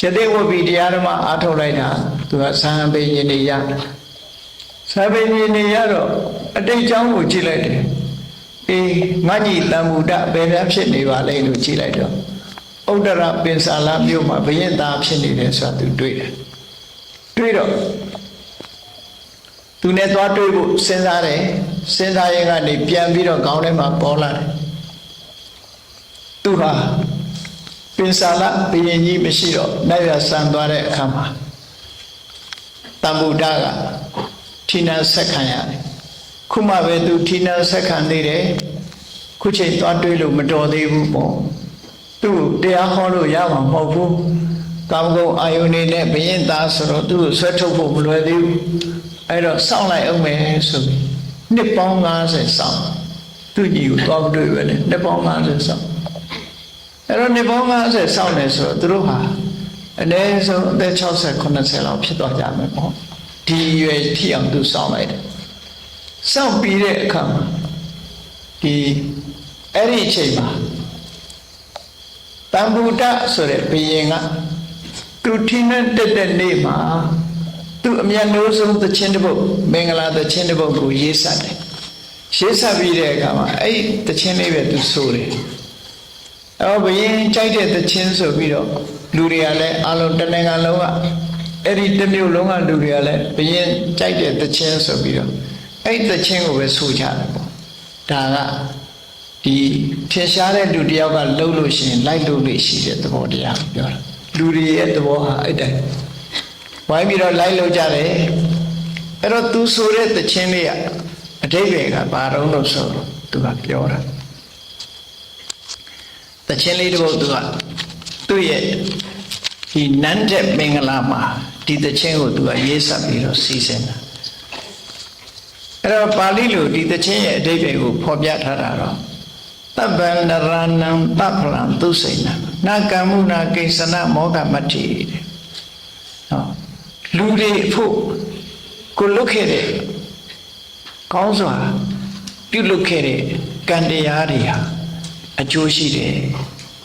ယသိဝတ်ပြီးတရားဓမ္မအားထုတ်လိုက်တာသူကသံဃာပိညင်နေရတယ်သံဃာပိညင်နေရတော့အတိတ်အကြောင်းကိုကြည့်လိုက်တယ်အေးငါကြီးတမ္ဗုဒ္ဓဘယ်ပြဖြစ်နေပါလဲလို့ကြည့်လိုက်တော့ဥတ္တရပင်စာလမြို့မှာဘယင်သားဖြစ်နေတယ်ဆိုတာသူတွေ့တယ်တွေ့တော့သူနဲ့သွားတွေ့ဖို့စဉ်းစားတယ်စဉ်းစားရင်ကနေပြန်ပြီးတော့ခေါင်းထဲမှာပေါ်လာတယ်သူဟာပင်စာလဘယင်ကြီးမရှိတော့နိုင်ရဆန်သွားတဲ့အခါမှာတမ္ဗုဒ္ဓကဌိနဆက်ခံရတယ်ခုမှပဲသူဌိနဆက်ခံနေတယ်ခုချိန်သွားတွေ့လို့မတော်သေးဘူးပေါ့သူ့တရားဟောလို့ရမှာမဟုတ်ဘူးကာမဂုဏ်အာယုန်နဲ့ဘယင်သားဆိုတော့သူ့ကိုဆွဲထုတ်ဖို့မလွယ်သေးဘူးအဲ့တော့စောင့်လိုက်အောင်မယ်ဆိုပြီးနှစ်ပေါင်း90စောင့်သူ့ညီကိုသွားမတွေ့ပဲလေနှစ်ပေါင်း90စောင့်အဲ့တော့နှစ်ပေါင်း90စောင့်နေဆိုတော့သူတို့ဟာအနည်းဆုံးအသက်60 90လောက်ဖြစ်သွားကြမယ်ပေါ့ဒီရွယ်ထိအောင်သူစောင့်လိုက်တယ်စောင့်ပြီးတဲ့အခါမှာဒီအဲ့ဒီအချိန်မှာတမ္ဗုဒ္ဓဆိုတဲ့ဘုရင်ကသူထင်းနဲ့တက်တဲ့နေ့မှာသူအမြတ်လို့ဆုံးသချင်းတစ်ပုဒ်မင်္ဂလာသချင်းတစ်ပုဒ်ကိုရေးဆက်တယ်ရေးဆက်ပြီးတဲ့အခါမှာအဲ့သချင်းလေးပဲသူဆိုတယ်အဲ့ဘုရင်ကြိုက်တဲ့သချင်းဆိုပြီးတော့လူတွေကလည်းအလုံးတနိုင်ငံလုံးက အဲ့ဒီတစ်မျိုးလုံးကလူတွေကလည်းဘယင်ကြိုက်တဲ့သချင်းဆိုပြီးတော့အဲ့သချင်းကိုပဲဆိုကြတယ်ပေါ့ဒါကဒီထင်ရှားတဲ့လူတယောက်ကလှုပ်လို့ရှိရင်လိုက်လို့လို့ရှိတဲ့သဘောတရားပြောတာလူတွေရဲ့သဘောဟာအဲ့တိုင်းဝိုင်းပြီးတော့လိုက်လို့ကြတယ်အဲ့တော့သူဆိုတဲ့သချင်းလေးကအတိတ်တွေကဘာတော့လို့ဆိုတော့သူကပြောတာသချင်းလေးတစ်ပုဒ်သူ့ရဲ့ဒီနန်းတဲ့မင်္ဂလာမှာဒီသချင်းကိုသူကရေးဆက်ပြီးတော့စီစဉ်တာအဲ့တော့ပါဠိလိုဒီသချင်းရဲ့အဓိပ္ပာယ်ကိုဖော်ပြထားတာတော့တပ္ပန္နရဏံပပ္ပလံသုစိဏနာကမ္မုနာကိစ္စနာမောဂမတ္တိတဲ့နော်လူတွေဖို့ကိုလွတ်ခဲ့တဲ့ကောင်းစွာပြုလုပ်ခဲ့တဲ့ကံတရားတွေဟာအကျိုးရှိတယ်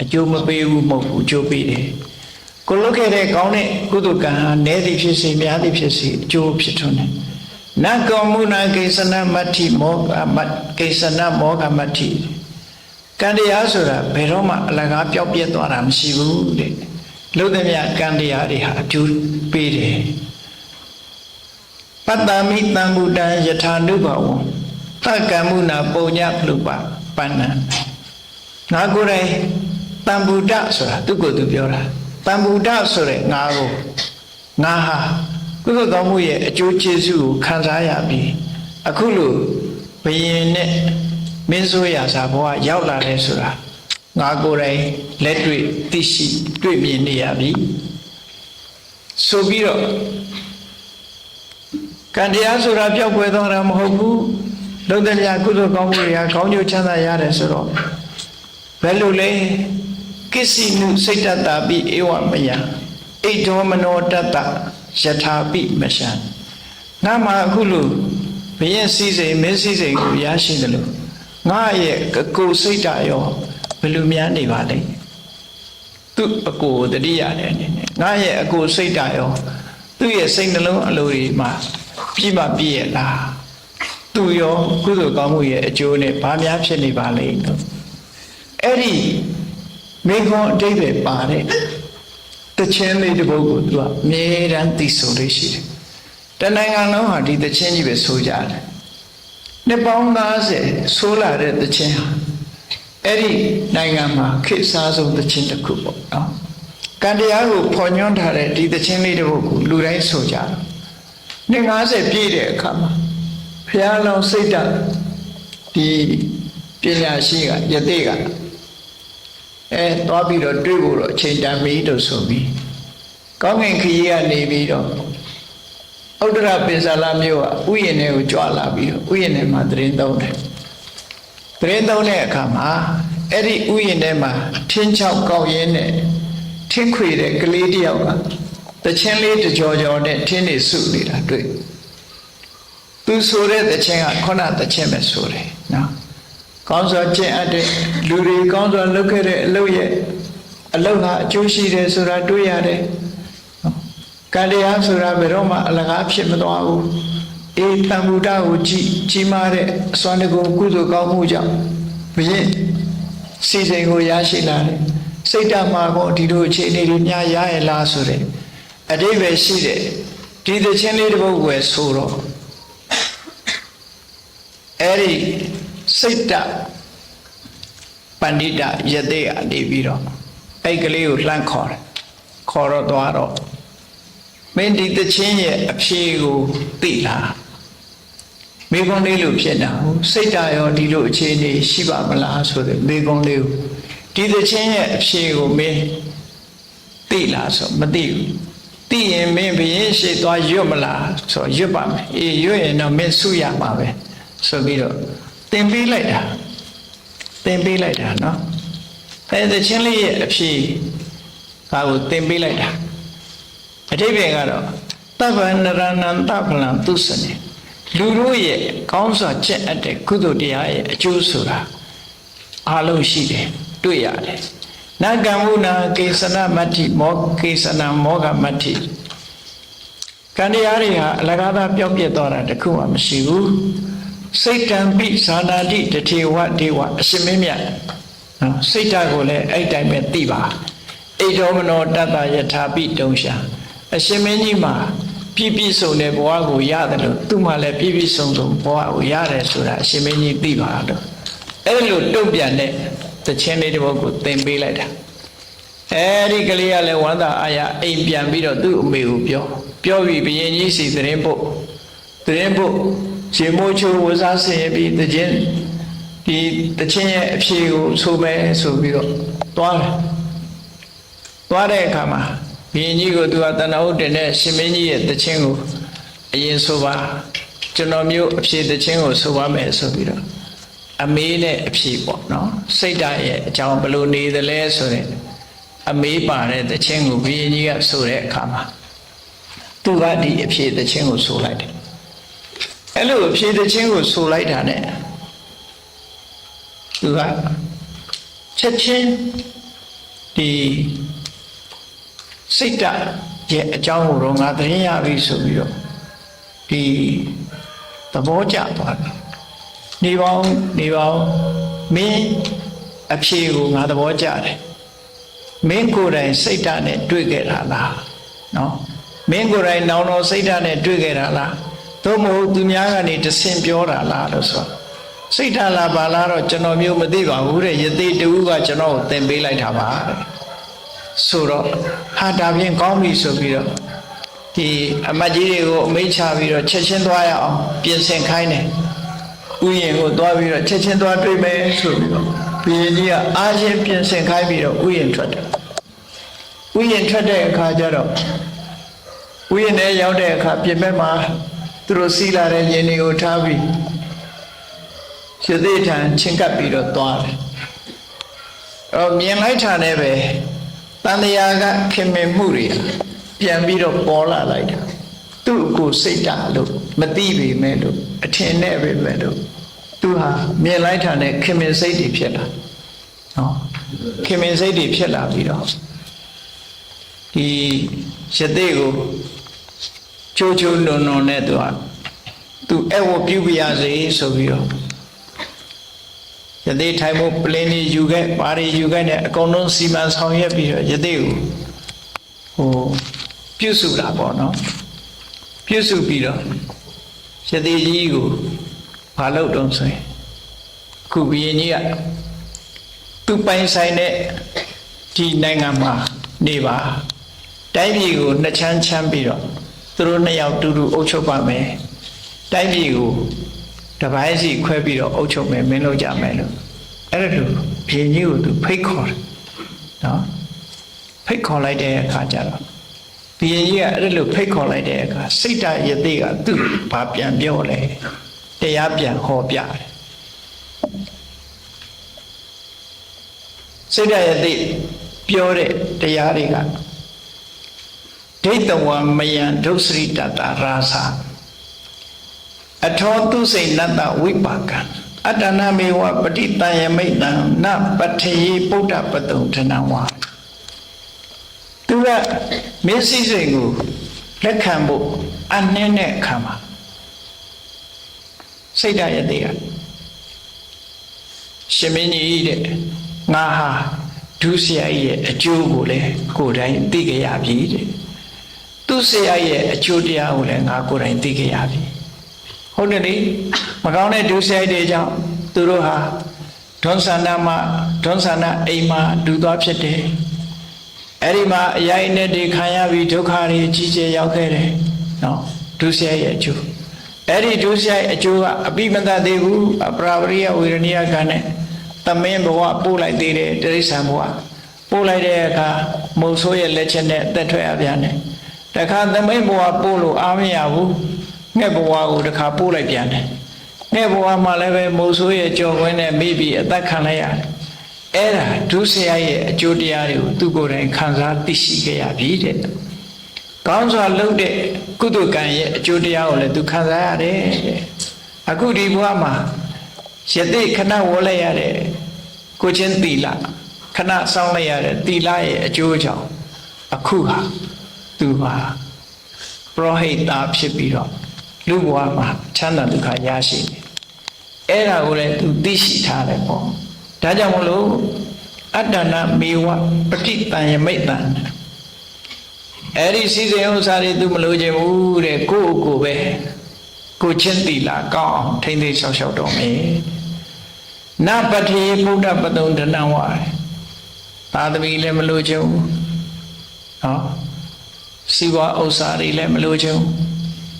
အကျိုးမပေးဘူးမဟုတ်ဘူးအကျိုးပေးတယ်ကိုလွတ်ခဲ့တဲ့ကောင်းတဲ့ကုသိုလ်ကံဟာနည်းသည်ဖြစ်စေများသည်ဖြစ်စေအကျိုးဖြစ်ထွန်းတယ်နကောမုနာကိစ္စနာမတ္တိမောဂမတ္ကိစ္စနာမောဂမတ္တိကံတရားဆိုတာဘယ်တော့မှအလကားပျောက်ပြက်သွားတာမရှိဘူးတဲ့လို့သည်မြတ်ကံတရားတွေဟာအကျိုးပေးတယ်ပတ္တမိတံဗုဒ္ဓံယထာနုဘဝံသကမ္မုနာပုံညလုပပန္နံငါကိုယ်တိုင်တံဗုဒ္ဓဆိုတာသူကိုယ်သူပြောတာတံဗုဒ္ဓဆိုတဲ့ငါကိုငါဟာကုသိုလ်ကောင်းမှုရဲ့အကျိုးကျေးဇူးကိုခံစားရပြီးအခုလိုဘယင်နဲ့မင်းဆိုးရစာဘဝရောက်လာတယ်ဆိုတာငါကိုယ်တိုင်လက်တွေ့သိရှိတွေ့မြင်နေရပြီဆိုပြီးတော့ကံတရားဆိုတာပျောက်ကွယ်သွားတာမဟုတ်ဘူးလုံးတဲ့မြတ်ကုသိုလ်ကောင်းမှုတွေကကောင်းကျိုးချမ်းသာရတယ်ဆိုတော့ဘယ်လိုလဲကိစီနုစိတ်တတပိဧဝမယဣဒောမနောတတယထာပိမရှံငါမှာအခုလိုဘယင်စည်းစိမ်မင်းစည်းစိမ်ကိုရရှိတယ်လို့ငါရဲ့ကိုယ်စိတ်ဓာတ်ရောဘယ်လိုများနေပါလဲသူ့အကိုတတိယတဲ့အနေနဲ့ငါရဲ့အကိုစိတ်ဓာတ်ရောသူ့ရဲ့စိတ်နှလုံးအလိုတွေမှာပြည့်မပြည့်ရလားသူရောကုသိုလ်ကောင်းမှုရဲ့အကျိုးနဲ့ဘာများဖြစ်နေပါလဲလို့အဲ့ဒီမိခွန်းအတိတ်ပဲပါတဲ့တခြင်းလေးတစ်ပုဒ်ကိုသူကအမြဲတမ်းသိဆိုလို့ရှိတယ်တနိုင်ငံလုံးဟာဒီတခြင်းကြီးပဲဆိုကြတယ်နှစ်ပေါင်း90ဆိုလာတဲ့တခြင်းဟာအဲ့ဒီနိုင်ငံမှာခေတ်စားဆုံးတခြင်းတစ်ခုပေါ့နော်ကံတရားကိုဖော်ညွှန်းထားတဲ့ဒီတခြင်းလေးတစ်ပုဒ်ကိုလူတိုင်းဆိုကြတယ်နှစ်90ပြည့်တဲ့အခါမှာဘုရားလောင်းစိတ်ဓာတ်ဒီပညာရှိကယသိကသွားပြီးတော့တွေ့ဖို့တော့အချိန်တန်ပြီလို့ဆိုပြီးကောင်းကင်ခရီးကနေပြီးတော့ဥဒ္ဒရပိဇာလမြို့ကဥယျာဉ်ထဲကိုကြွလာပြီးတော့ဥယျာဉ်ထဲမှာသတင်းသုံးတယ်သတင်းသုံးတဲ့အခါမှာအဲ့ဒီဥယျာဉ်ထဲမှာထင်းချောက်ကောက်ရင်းနဲ့ထင်းခွေတဲ့ကလေးတယောက်ကတခြင်းလေးတကြောကြောနဲ့ထင်းနေစုနေတာတွေ့သူဆိုတဲ့တခြင်းကခုနတခြင်းပဲဆိုတယ်နော်ကောင်းစွာကျင့်အပ်တဲ့လူတွေကောင်းစွာလုပ်ခဲ့တဲ့အလုပ်ရဲ့အလုပ်ဟာအကျိုးရှိတယ်ဆိုတာတွေ့ရတယ်ကံတရားဆိုတာဘယ်တော့မှအလကားဖြစ်မသွားဘူးအေးတန်ဗုဒ္ဓကိုကြီးမားတဲ့အစွမ်းတကူကုသိုလ်ကောင်းမှုကြောင့်ဘုရင်စီစဉ်ကိုရရှိလာတယ်စိတ်ဓာတ်မှာကောဒီလိုအခြေအနေတွေများရရလားဆိုတဲ့အတိပ္ပယ်ရှိတဲ့ဒီသချင်းလေးတစ်ပုဒ်ကိုဆိုတော့အဲ့ဒီစိတ်တပန္တိတယသိကနေပြီးတော့အဲ့ကလေးကိုလှမ်းခေါ်တယ်ခေါ်တော့သွားတော့မင်းဒီသချင်းရဲ့အဖြေကိုသိလားမိကုံးလေးလို့ဖြစ်တာစိတ်ဓာတ်ရောဒီလိုအခြေအနေရှိပါမလားဆိုတဲ့မိကုံးလေးကိုဒီသချင်းရဲ့အဖြေကိုမင်းသိလားဆိုမသိဘူးသိရင်မင်းဘယင်းရှိသွားရွတ်မလားဆိုရွတ်ပါမယ်အေးရွတ်ရင်တော့မင်းဆုရမှာပဲဆိုပြီးတော့သင်ပေးလိုက်တာနော်အဲသချင်းလေးရဲ့အဖြေဒါကိုသင်ပေးလိုက်တာအဓိပ္ပာယ်ကတော့တပ္ပန္နရဏံတပ္ပလံသုစနေလူတို့ရဲ့ကောင်းစွာကျင့်အပ်တဲ့ကုသိုလ်တရားရဲ့အကျိုးဆိုတာအားလုံးရှိတယ်တွေ့ရတယ်နကမ္မုနာကိစ္စနာမတ္တိမောကိစ္စနာမောဂမတ္တိကံတရားတွေဟာအလကားသာပြောင်းပြသွားတာတခုမှမရှိဘူးစိတ်တံပိဇာနာတိတထေဝဒေဝအရှင်မင်းမြတ်နော်စိတ်ဓာတ်ကိုလည်းအဲ့တိုင်းပဲသိပါဣဒောမနောတတ္တယထာပိတုံရှာ အရှင်မင်းကြီးမှာပြည့်ပြည့်စုံတဲ့ဘဝကိုရတယ်လို့သူ့မှာလည်းပြည့်ပြည့်စုံစုံဘဝကိုရတယ်ဆိုတာအရှင်မင်းကြီးသိပါတော့အဲ့လိုတုံ့ပြန်တဲ့တခြင်းလေးတစ်ပုဒ်ကိုသင်ပေးလိုက်တာအဲ့ဒီကလေးကလည်းဝန္တာအာရအိမ်ပြန်ပြီးတော့သူ့အမေကိုပြောပြီးဘုရင်ကြီးစီသတင်းပို့ရေမိုးချိုးဝစားဆင်ပြီးတခြင်းရဲ့အဖြေကိုဆိုမယ်ဆိုပြီးတော့သွားတဲ့အခါမှာဘုရင်ကြီးကိုသူကတဏှာဥတင်တဲ့ရှင်မင်းကြီးရဲ့တခြင်းကိုအရင်ဆိုပါကျွန်တော်မျိုးအဖြေတခြင်းကိုဆိုပါမယ်ဆိုပြီးတော့အမေးနဲ့အဖြေပေါ့နော်စိတ်ဓာတ်ရဲ့အကြောင်းဘယ်လိုနေသလဲဆိုတဲ့အမေးပါတဲ့တခြင်းကိုဘုရင်ကြီးကဆိုတဲ့အခါမှာသူကဒီအဖြေတခြင်းကိုဆိုလိုက်တယ်အဲ့လိုအဖြေတခြင်းကိုဆိုလိုက်တာ ਨੇ သူကချက်ချင်းဒီစိတ်ဓာတ်ရဲ့အကြောင်းကိုတော့ငါသတင်းရပြီဆိုပြီးတော့ဒီသဘောကျသွားတယ်နေပေါင်းမင်းအဖြေကိုငါသဘောကျတယ်မင်းကိုယ်တိုင်စိတ်ဓာတ်နဲ့တွေ့ခဲ့တာလားနော်မင်းကိုယ်တိုင်နောင်တော်စိတ်ဓာတ်နဲ့တွေ့ခဲ့တာလားသို့မဟုတ်သူများကနေတဆင့်ပြောတာလားလို့ဆိုစိတ်ဓာတ်လားပါလားတော့ကျွန်တော်မျိုးမသိပါဘူးတဲ့ယသိတူကကျွန်တော်ကိုသင်ပေးလိုက်တာပါတဲ့ဆိုတော့ဟာဒါဖြင့်ကောင်းပြီဆိုပြီးတော့ဒီအမတ်ကြီးတွေကိုအမိန့်ချပြီးတော့ချက်ချင်းသွားရအောင်ပြင်ဆင်ခိုင်းတယ်ဥယျာဉ်ကိုသွားပြီးတော့ချက်ချင်းသွားတွေ့မယ်ဆိုပြီးတော့ဘုရင်ကြီးကအားချင်းပြင်ဆင်ခိုင်းပြီးတော့ဥယျာဉ်ထွက်တယ်ဥယျာဉ်ထွက်တဲ့အခါကျတော့ဥယျာဉ်ထဲရောက်တဲ့အခါပြင်ဘက်မှာသူတို့စီးလာတဲ့ရင်တွေကိုထားပြီးရသေးထံချင်းကပ်ပြီးတော့သွားတယ်မြင်လိုက်တာနဲ့ပဲတန်တရားကခင်မင်မှုတွေပြန်ပြီးတော့ပေါ်လာလိုက်တာသူ့ကိုစိတ်ဓာတ်လို့မသိပေမဲ့လို့အထင်နဲ့ပဲပဲလို့သူဟာမြင်လိုက်တာနဲ့ခင်မင်စိတ်တွေဖြစ်လာနော်ခင်မင်စိတ်တွေဖြစ်လာပြီးတော့ဒီရသေးကိုချိုးနုံနဲ့သူအဲ့ဝပြုပြရစေဆိုပြီးတော့ယသိထိုင်ဖို့ပလင်းကြီးယူခဲ့ပါရီယူခဲ့နဲ့အကုန်လုံးစီမံဆောင်ရွက်ပြီးတော့ယသိကိုပြုစုတာပေါ့နော်ပြုစုပြီးတော့ယသိကြီးကိုဘာလုပ်တော့ဆိုရင်အခုဘုရင်ကြီးကသူပိုင်ဆိုင်တဲ့ဒီနိုင်ငံမှာနေပါတိုင်းပြည်ကိုနှစ်ချမ်းပြီးတော့သူတို့နှစ်ယောက်တူတူအုပ်ချုပ်ပါမယ်တိုင်းပြည်ကိုတပိုင်းစီခွဲပြီးတော့အုပ်ချုပ်မယ်မင်းလုပ်ကြမယ်လို့အဲ့ဒါလို့ဘုရင်ကြီးကိုသူဖိတ်ခေါ်တယ်နော်ဖိတ်ခေါ်လိုက်တဲ့အခါကျတော့ဘုရင်ကြီးကအဲ့လိုဖိတ်ခေါ်လိုက်တဲ့အခါစိတ်ဓာတ်ယသိကသူ့ဘာပြန်ပြောလဲတရားပြန်ဟောပြတယ်စိတ်ဓာတ်ယသိပြောတဲ့တရားတွေကဒိဋ္ဌဝမယံဒုစရိတတရာသအထောသူစိတ်နတ္တဝိပါကံအတ္တနာမေဝပฏิတယမိတ်တံနပထေယပုဒ္ဓပတုံထနံဝါသူကမင်းစိစိတ်ကိုလက်ခံဖို့အနှင်းတဲ့အခါမှာစိတ်ဓာတ်ရတဲ့ရှင်မင်းကြီးတဲ့ငါဟာဒုစရိုက်ရဲ့အကျိုးကိုလည်းကိုယ်တိုင်သိကြရပြီတဲ့သူစရိုက်ရဲ့အကျိုးတရားကိုလည်းငါကိုယ်တိုင်သိကြရပြီဟုတ်တယ်လေမကောင်းတဲ့ဒုစရိုက်တွေကြောင့်သူတို့ဟာဒွန်ဆန္ဒအိမ်မှာဒူသွားဖြစ်တယ်အဲ့ဒီမှာအရိုက်နဲ့တွေခံရပြီးဒုက္ခတွေကြီးကျယ်ရောက်ခဲ့တယ်နော်ဒုစရိုက်ရဲ့အကျိုးအဲ့ဒီဒုစရိုက်အကျိုးကအပိမတတ်သေးဘူးအပရာပရိယဝေရဏိယကံနဲ့သမင်းဘဝပို့လိုက်သေးတယ်တိရိစ္ဆာန်ဘဝပို့လိုက်တဲ့အခါမုတ်ဆိုးရဲ့လက်ချက်နဲ့အသက်ထွက်ရပြန်တယ်တခါသမင်းဘဝပို့လို့အားမရဘူးငှက်ဘဝကိုတခါပို့လိုက်ပြန်တယ်ငှက်ဘဝမှာလည်းပဲမုတ်ဆိုးရဲ့ကြော်ခွင်းနဲ့မိပြီးအသက်ခံလိုက်ရတယ်အဲ့ဒါဒုစရိုက်ရဲ့အကျိုးတရားတွေကိုသူကိုယ်တိုင်ခံစားသိရှိခဲ့ရပြီတဲ့ကောင်းစွာလုပ်တဲ့ကုသိုလ်ကံရဲ့အကျိုးတရားကိုလည်းသူခံစားရတယ်တဲ့အခုဒီဘဝမှာယသိခဏဝေါ်လိုက်ရတဲ့ကိုချင်းသီလခဏစောင့်လိုက်ရတဲ့သီလရဲ့အကျိုးကြောင့်အခုဟာသူဟာပရောဟိတဖြစ်ပြီးတော့လူဘဝမှာချမ်းသာဒုက္ခရရှိတယ်အဲ့ဒါကိုလည်းသူသိရှိထားတယ်ပေါ့ဒါကြောင့်မလို့အတ္တနာမေဝပฏิတံယမိတ်တံ အဲ့ဒီစီစဉ်ဥစ္စာတွေသူမလို့ခြင်းဘူးတဲ့ကိုယ့်ကိုယ်ပဲကိုချင်းတီလာကောင်းအောင်ထိမ့်သိမ်းရှောက်ရှောက်တော်မယ်နပတိဗုဒ္ဓပတုံဒနဝါသာသမီလည်းမလို့ခြင်းဘူးနော်စီဝါဥစ္စာတွေလည်းမလို့ခြင်း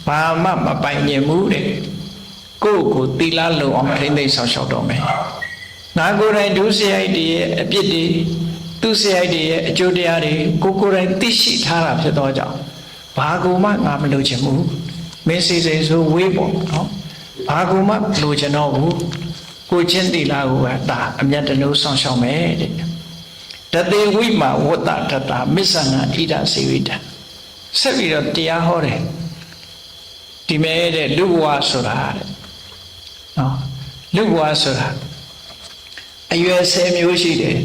ဘာမှမပိုင်ခြင်းဘူးတဲ့ကိုယ့်ကိုတီလာလုံအောင်ထိမ့်သိမ်းရှောက်ရှောက်တော်မယ်ငါကိုယ်တိုင်ဒုစရိုက်တွေရဲ့အပြစ်တွေသူစရိုက်တွေရဲ့အကျိုးတရားတွေကိုယ်တိုင်သိရှိထားတာဖြစ်သောကြောင့်ဘာကူမှငါမလို့ခြင်းဘူးမင်းစီစိန်ဆိုဝေးပေါ့နော်ဘာကူမှလိုချင်တော့ဘူးကိုချင်းတိလာကိုကဒါအမြတ်တလို့ဆောင်ရှောက်မယ်တဲ့တသေဝိမာဝတ္တတတမစ္ဆနာဣဒစေဝိတဆက်ပြီးတော့တရားဟောတယ်ဒီမဲ့တဲ့လူဘဝဆိုတာတဲ့နော်လူဘဝဆိုတာအရွယ်10မျိုးရှိတယ်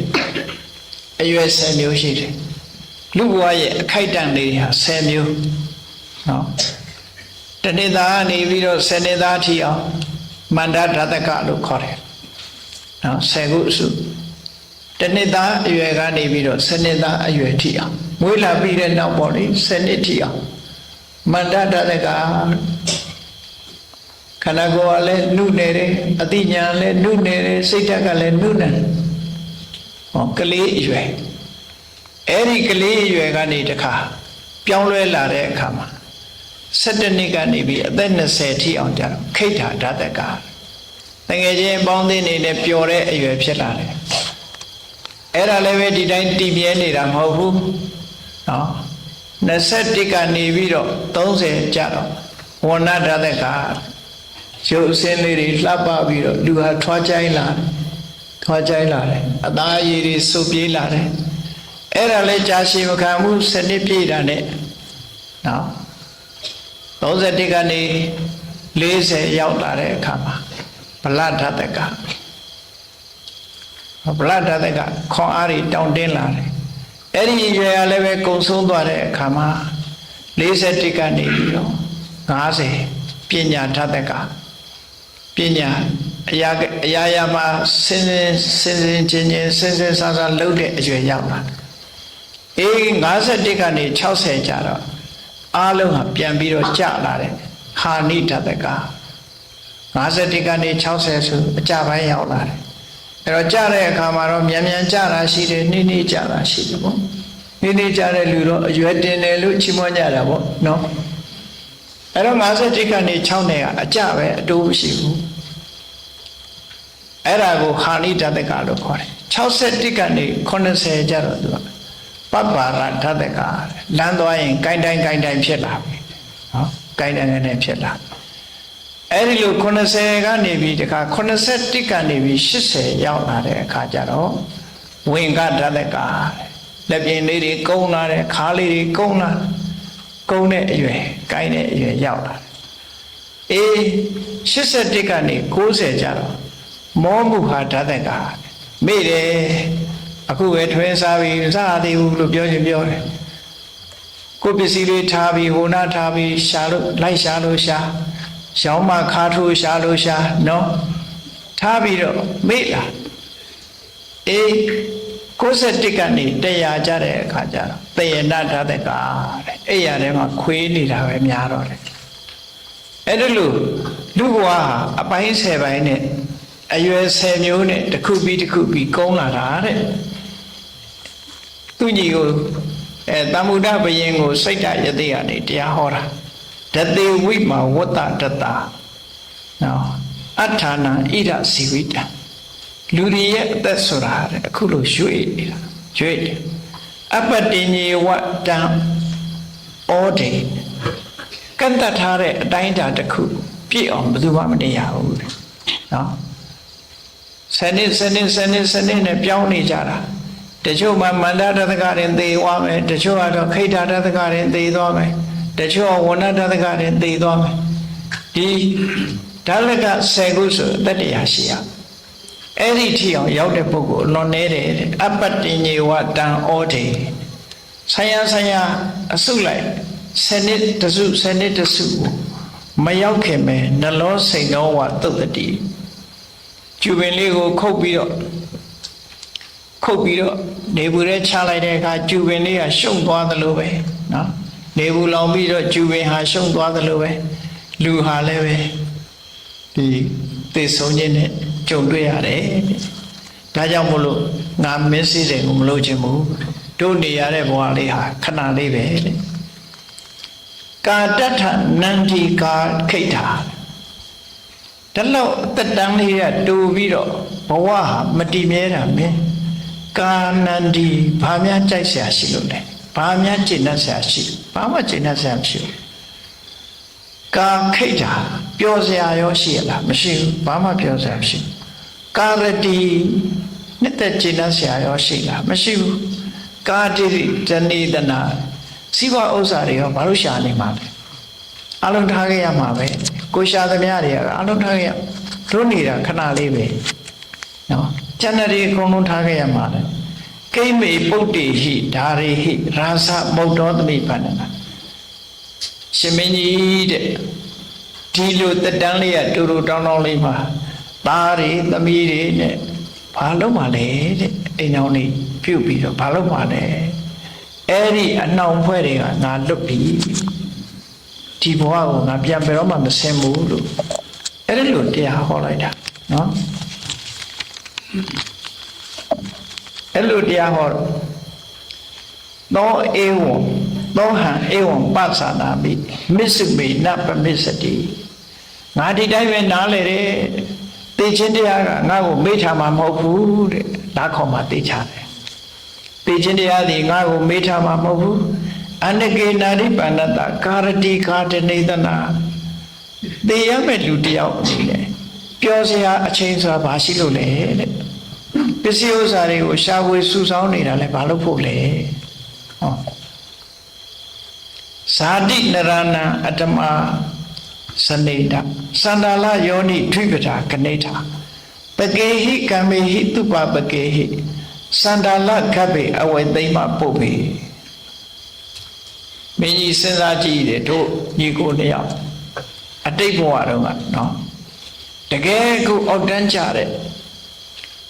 အရွယ်10မျိုးရှိတယ်လူဘဝရဲ့အခိုက်အတန့်တွေဟာ10မျိုးနော်တနေ့သားနေပြီးတော့10နှစ်သားထိအောင်မန္တဓာတကလို့ခေါ်တယ်နော်10ခုစုတနေ့သားအရွယ်ကနေပြီးတော့10နှစ်သားအရွယ်ထိအောင်မွေးလာပြီးတဲ့နောက်ပေါ့လေ10နှစ်ထိအောင်မန္တဓာတကခန္ဓာကိုယ်ကလည်းနုနေတယ်အသိဉာဏ်လည်းနုနေတယ်စိတ်ဓာတ်ကလည်းနုနေတယ်ဟောကလေးအရွယ်အဲ့ဒီကလေးအရွယ်ကနေတခါပြောင်းလဲလာတဲ့အခါမှာ17နှစ်ကနေပြီးအသက်20ထိအောင်ကြတော့ခိဋ္ဌာဓာတကတကယ်ချင်းပေါင်းသင်းနေတဲ့ပျော်တဲ့အရွယ်ဖြစ်လာတယ်အဲ့ဒါလည်းပဲဒီတိုင်းတည်မြဲနေတာမဟုတ်ဘူးနော်21ကနေပြီးတော့30ကြတော့ဝဏဓာတကရုပ်အစင်းလေးတွေလှပပြီးတော့လူဟာထွားကြိုင်းလာတယ်အသားရည်တွေစုပ်ပြေးလာတယ်အဲ့ဒါလည်းကြာရှည်မခံဘူးစနစ်ပြည့်တာနဲ့နော်31ကနေ40ရောက်လာတဲ့အခါမှာဗလဓာတကခွန်အားတွေတောင့်တင်းလာတယ်အဲ့ဒီရွယ်ကလည်းပဲကုံဆုံးသွားတဲ့အခါမှာ41ကနေပြီးတော့50ပညာဓာတကပညာအရာမှာစင်ချင်းဆန်းဆန်းလှုပ်တဲ့အရွယ်ရောက်လာအေး51ကနေ60ကျတော့အားလုံးဟာပြန်ပြီးတော့ကျလာတယ်ဟာနိဓာတက51ကနေ60ဆိုအကျပိုင်းရောက်လာတယ်အဲ့တော့ကျတဲ့အခါမှာတော့မြန်မြန်ကျတာရှိတယ်နှီးကျတာရှိတယ်ပေါ့နှီးကျတဲ့လူတော့အရွယ်တင်တယ်လို့ချီးမွမ်းကြတာပေါ့နော်အဲ့တော့51ကနေ6နဲ့ကအကျပဲအတိုးမရှိဘူးအဲ့ဒါကိုဟာနိဓာတကလို့ခေါ်တယ်61ကနေ80ကျတော့သူကပပ္ပါရဓာတကလမ်းသွားရင်ကိုင်းတိုင်းဖြစ်လာပြီနော်ကိုင်းတိုင်းဖြစ်လာအဲ့ဒီလို80ကနေပြီးတခါ81ကနေပြီး80ရောက်လာတဲ့အခါကျတော့ဝင်ကဓာတကလက်ပြင်လေးတွေကုန်းလာတယ်ခါလေးတွေကုန်းတဲ့အရွယ်ကိုင်းတဲ့အရွယ်ရောက်လာတယ်အေး81ကနေ90ကျတော့မောမှုဟာဓာတကမေ့တယ်အခုပဲထွင်းစားပြီးစားသေးဘူးလို့ပြောတယ်ကိုယ်ပစ္စည်းလေးထားပြီးဟိုနာထားပြီးရှာလို့လိုက်ရှာလို့ရှာရောင်းမခါထိုးရှာလို့ရှာနော်ထားပြီးတော့မေ့လာအေး61ကနေ100ကျတဲ့အခါကျတော့သေယနာဓာတကတဲ့အဲ့ရထဲမှာခွေးနေတာပဲများတော့တယ်အဲ့ဒါလို့လူဘဝဟာအပိုင်း10ပိုင်းနဲ့အရွယ်10မျိုးနဲ့တစ်ခုပြီးကုန်းလာတာတဲ့သူညီကိုတမ္မုဒ္ဒဘယင်ကိုစိတ်ဓာတ်ယသိကနေတရားဟောတာဒသေဝိမာဝတ္တတတနော်အထာဏဣဒစီဝိတလူတွေရဲ့အသက်ဆိုတာတဲ့အခုလိုရွေ့နေတာတယ်အပတိညေဝတံဩဒေကန့်တတ်ထားတဲ့အတိုင်းအတာတစ်ခုပြည့်အောင်ဘယ်သူမှမနေရဘူးတဲ့နော်စနစ်နဲ့ပြောင်းနေကြတာတချို့မှမန္တဓာတကရင်သေသွားမယ်တချို့ကတော့ခိဋ္ဌာဓာတကရင်သေသွားမယ်တချို့ကဝဏဓာတကရင်သေသွားမယ်ဒီဓာတက10ခုဆိုအတ္တရာရှိရအဲ့ဒီထီအောင်ရောက်တဲ့ပုဂ္ဂိုလ်လွန်နေတယ်အပတ္တိညေဝတံဩဒေဆိုင်ရာအစုလိုက်10နှစ်တစုမရောက်ခင်ပဲနှလုံးစိတ်တော်ဝသုတ်တိကျူပင်လေးကိုခုတ်ပြီးတော့နေပူရဲချလိုက်တဲ့အခါကျူပင်လေးကရှုံသွားသလိုပဲနော် နေဘူးလောင်ပြီးတော့ကျူပင်ဟာရှုံးသွားသလိုပဲလူဟာလည်းပဲဒီသိဆုံးခြင်းနဲ့ကြုံတွေ့ရတယ်ဒါကြောင့်မို့လို့ငါမင်းစည်းစိမ်ကိုမလုပ်ချင်ဘူးတို့နေရတဲ့ဘဝလေးဟာခဏလေးပဲကာတထနန္ဒီကာခိတ်တာဒါလောက်အသက်တန်းလေးကတူပြီးတော့ဘဝဟာမတည်မြဲတာမင်းကာနန္ဒီဘာများကြိုက်เสียရှိလို့လဲဘာများကျင့်တတ်เสียရှိဘာမှကျင့်တတ်เสียမရှိဘူးကာခိတ်တာပြောเสียရောရှိရလားမရှိဘူးဘာမှပြောเสียမရှိဘူးကာရတိနှစ်သက်ကျင့်တတ်เสียရောရှိလားမရှိဘူးကာတိတဏိတနာစီးပွားဥစ္စာတွေရောဘာလို့ရှာနေမှာလဲအလုံးထားခဲ့ရမှာပဲကိုရှာသမျှတွေကအလုံးထားခဲ့ရတို့နေတာခဏလေးပဲနော်ကျန်တဲ့အကုန်လုံးထားခဲ့ရမှာလေကိမေပုတ္တိဟိဓာရိဟိရာဇမုတ်တော်သမိပန္နနာရှင်မင်းကြီးတဲ့ဒီလိုတက်တန်းလေးကတူတူတောင်းတောင်းလေးမှာသားတွေသမီးတွေနဲ့ဘာလုပ်မှလဲတဲ့အိမ်အောင်လေးပြုတ်ပြီးတော့ဘာလုပ်မှလဲအဲ့ဒီအနှောင်ဖွဲ့တွေကငါလွတ်ပြီဒီဘဝကိုငါပြန်ဘယ်တော့မှမဆင်းဘူးလို့အဲ့ဒါလို့တရားဟောလိုက်တာနော်အဲ့လိုတရားဟောသောဧဝံသောဟံဧဝံပသနာမိမစ္စုမေနပမစ္စတိငါဒီတိုင်းပဲနားလေတယ်သိချင်းတရားကငါ့ကိုမေ့ထားမှာမဟုတ်ဘူးတဲ့လာခေါ်မှသိချတယ်သိချင်းတရားဒီငါ့ကိုမေ့ထားမှာမဟုတ်ဘူးအနကေနာရိပန္နတကာရတိကာတနေသနာသိရမဲ့လူတယောက်အနေနဲ့ပြောစရာအချိန်ဆိုတာဘာရှိလို့လဲတဲ့ပစ္စည်းဥစ္စာတွေကိုရှာဖွေစုဆောင်းနေတာလဲဘာလို့ဖို့လဲဟောဇာတိနရဏအတ္တမစနေတစန္ဒာလယောနိထွိပတာကနေထာပကေဟိကံမေဟိတုပပကေဟိစန္ဒာလခတ်ပေအဝေသိမ့်မပုတ်ပေမင်းကြီးစဉ်းစားကြည့်တယ်တို့ညီကိုနှစ်ယောက်အတိတ်ဘဝတော့ကနော်တကယ်ကိုအောက်တန်းကြတဲ့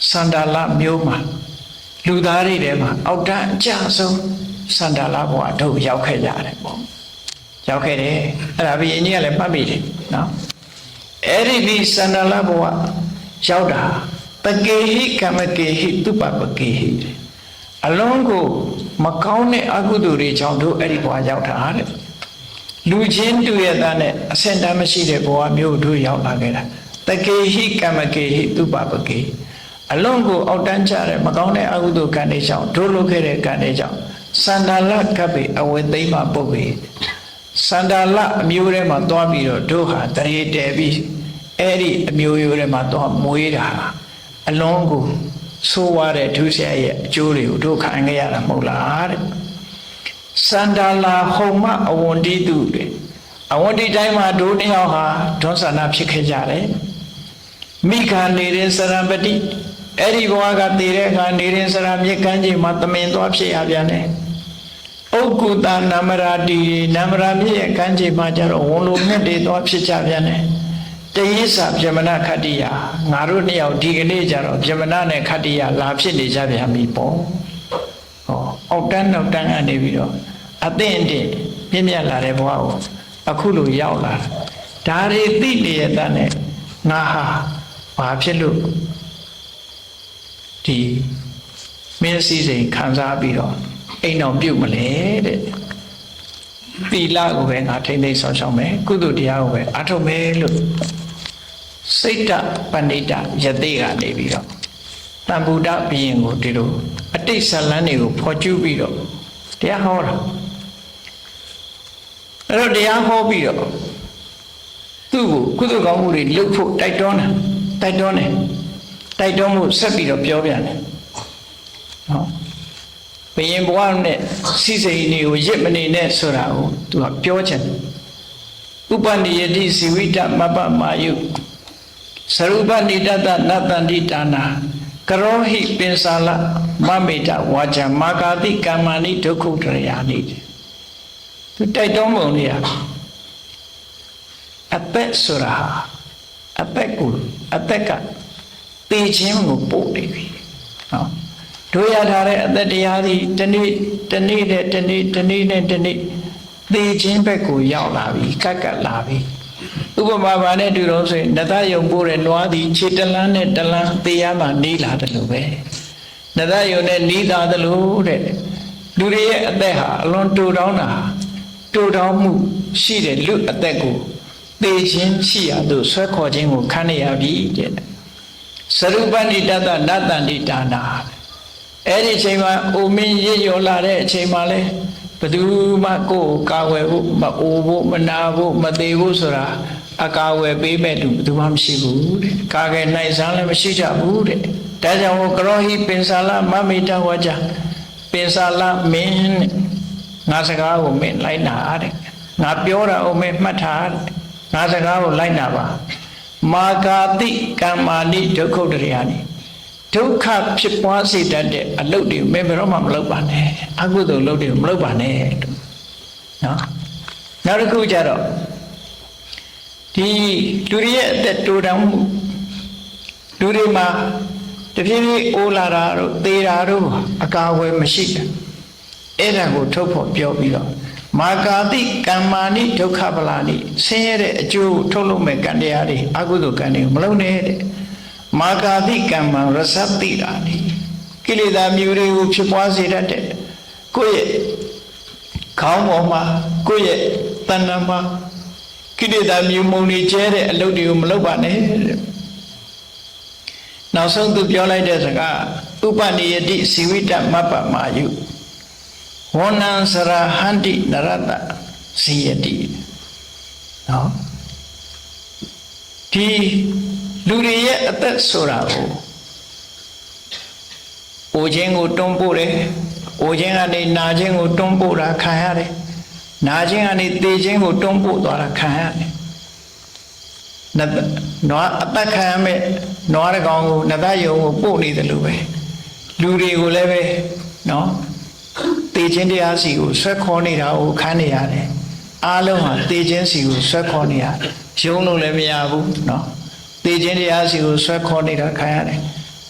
စန္ဒာလမျိုးမှာလူသားတွေထဲမှာအောက်တန်းအကျဆုံးစန္ဒာလဘဝတို့ရောက်ခဲ့ကြတယ်ပေါ့ရောက်ခဲ့တယ်အဲ့ဒါဘီအင်းကြီးကလည်းမှတ်မိတယ်နော်အဲ့ဒီဒီစန္ဒာလဘဝရောက်တာပကေဟိကမကေဟိတုပပကေဟိအလုံးကိုမကောင်းတဲ့အကုသိုလ်တွေကြောင့်တို့အဲ့ဒီဘဝရောက်တာတဲ့လူချင်းတူရတဲ့နဲ့အစင်တမ်းမရှိတဲ့ဘဝမျိုးတို့ရောက်လာခဲ့တာတကေဟိကမကေဟိတုပပကေအလုံးကိုအောက်တန်းချတဲ့မကောင်းတဲ့အကုသိုလ်ကံတွေကြောင့်တို့လုပ်ခဲ့တဲ့ကံတွေကြောင့်စန္ဒာလကပ်ပေအဝေသိမ့်မပုတ်ပေစန္ဒာလအမျိုးထဲမှာသွားပြီးတော့တို့ဟာတရေတဲပြီးအဲ့ဒီအမျိုးရိုးထဲမှာသွားမွေးတာအလုံးကိုဆိုးဝါးတဲ့ဒုစရိုက်ရဲ့အကျိုးတွေကိုတို့ခံခဲ့ရတာမဟုတ်လားတဲ့စန္ဒာလာဟုံမအဝန္တိတုတဲ့အဝန္တိတိုင်းမှာတို့နှစ်ယောက်ဟာဒွန်းဆန္ဒဖြစ်ခဲ့ကြတယ်မိခာနေတဲ့စရံပတိအဲ့ဒီဘဝကတည်တဲ့အခါနေတဲ့စရံမြစ်ကမ်းခြေမှာသမင်သွားဖြစ်ရပြန်တယ်ဥက္ကုတနမရာတိနမရာမြစ်ရဲ့ကမ်းခြေမှာကျတော့ဝန်လိုမြတ်တွေသွားဖြစ်ကြပြန်တယ်တရိစ္ဆာဗြဟ္မဏခတ္တိယငါတို့နှစ်ယောက်ဒီကနေ့ကျတော့ဗြဟ္မဏနဲ့ခတ္တိယလာဖြစ်နေကြပြန်ပြီပေါ့ဟောအောက်တန်းနောက်တန်းကနေပြီးတော့အသင့်အတင့်ပြည့်မြတ်လာတဲ့ဘဝကိုအခုလိုရောက်လာဒါတွေသိနေရတဲ့နဲ့ငါဟာဘာဖြစ်လို့ဒီမင်းစည်းစိမ်ခံစားပြီးတော့အိမ်တော်ပြုတ်မလဲတဲ့သီလကိုပဲငါထိမ့်သိမ်းဆောင်ရှောက်မယ်ကုသိုလ်တရားကိုပဲအားထုတ်မယ်လို့စိတ်တပဏိတယတိကနေပြီးတော့တန်ဗုဒ္ဓဘုရင်ကိုဒီလိုအတိတ်ဇလန်းတွေကိုဖော်ကျူးပြီးတော့တရားဟောတာအဲ့တော့တရားဟောပြီးတော့သူ့ကိုကုသိုလ်ကောင်းမှုတွေလုပ်ဖို့တိုက်တွန်းမှုဆက်ပြီးတော့ပြောပြန်တယ်နော်ဘယင်ဘဝနဲ့စိစိန်တွေကိုရစ်မနေနဲ့ဆိုတာကိုသူကပြောချင်ဥပနိယတိဇီဝိတမပ္ပမာယုသရုပနိတတနတန္တိတာနာကရောဟိပင်စာလမမေတဝါချမာကာတိကမ္မာနိဒုက္ခုတရယာနိသူတိုက်တော်မုံလေးအသက်ဆိုတာအသက်ကတေခြင်းကိုပို့နေပြီနော်တို့ရထားတဲ့အသက်တရားသည်တနေ့နဲ့တနေ့ သေခြင်းဘက်ကိုရောက်လာပြီကတ်လာပြီဥပမာဘာနဲ့တူတော့ဆိုရင်နတ်ယုံပို့တဲ့နွားသည်ခြေတလန်းနဲ့တလန်းသေရမှနေလာတယ်လို့ပဲနတ်ယုံနဲ့နီးသားတယ်လို့တဲ့လူတွေရဲ့အသက်ဟာအလွန်တူတောင်းတာတူတောင်းမှုရှိတဲ့လူအသက်ကိုသေခြင်းရှိရသို့ဆွဲခေါ်ခြင်းကိုခံရပြီတဲ့သရုပ္ပဏိတတနတ္တန္တိဒါနာအဲ့ဒီအချိန်မှာအိုမင်းရရော်လာတဲ့အချိန်မှာလဲဘယ်သူမှကိုယ်ကာဝယ်ဖို့မအိုဖို့မနာဖို့မသေးဖို့ဆိုတာအကာဝယ်ပေးမဲ့သူဘယ်သူမှမရှိဘူးတဲ့ကာကယ်နိုင်စမ်းလည်းမရှိကြဘူးတဲ့ဒါကြောင့်ကရောဟိပင်စာလမမေတ္တဝါကြပင်စာလမင်းငါစကားကိုမင်းလိုက်နာတဲ့ငါပြောတာကိုမင်းမှတ်ထားတဲ့ငါစကားကိုလိုက်နာပါမာကာတိကမ္မာနိဒုက္ခတရိယာနိဒုက္ခဖြစ်ပွားစေတတ်တဲ့အလုပ်တွေမင်းဘယ်တော့မှမလုပ်ပါနဲ့အကုသိုလ်လုပ်တွေမလုပ်ပါနဲ့နော်နောက်တစ်ခုကျတော့ဒီလူတွေရဲ့အသက်တိုးတောင်မှုလူတွေမှာတဖြည်းဖြည်းအိုးလာတာတို့သေတာတို့အကာအကွယ်မရှိဘူးအဲ့ဒါကိုထုတ်ဖို့ပြောပြီးတော့မာကာတိကမ္မာနိဒုက္ခပလာနိဆင်းရဲတဲ့အကျိုးထုတ်လို့မဲ့ကံတရားတွေအကုသိုလ်ကံတွေမလုပ်နဲ့တဲ့မာကာတိကမ္မံရသတိတာနိကိလေသာမျိုးတွေကိုဖြစ်ပွားစေတတ်တဲ့ကိုယ့်ရဲ့ခေါင်းပေါ်မှာကိုယ့်ရဲ့တဏ္ဍာမှာကိလေသာမျိုးမုံတွေကျဲတဲ့အလုပ်တွေကိုမလုပ်ပါနဲ့တဲ့နောက်ဆုံးသူပြောလိုက်တဲ့စကားဥပနိယတိဇီဝိတမပ္ပမာယုဝဏံစရဟန္တိနရတဇီယတိနော်ဒီလူတွေရဲ့အသက်ဆိုတာကိုအိုခြင်းကိုတွန်းပို့တယ်အိုခြင်းကနေနာခြင်းကိုတွန်းပို့တာခံရတယ်နာခြင်းကနေသေခြင်းကိုတွန်းပို့သွားတာခံရတယ်နွားအသက်ခံရမဲ့နွားတကောင်ကိုနတ်ယုံကိုပို့နေတယ်လို့ပဲလူတွေကိုလည်းပဲနော်သေခြင်းတရားစီကိုဆွဲခေါ်နေတာကိုခံနေရတယ်အားလုံးဟာသေခြင်းစီကိုဆွဲခေါ်နေရတယ်ယုံလို့လည်းမရဘူးနော်သေခြင်းတရားစီကိုဆွဲခေါ်နေတာခံရတယ်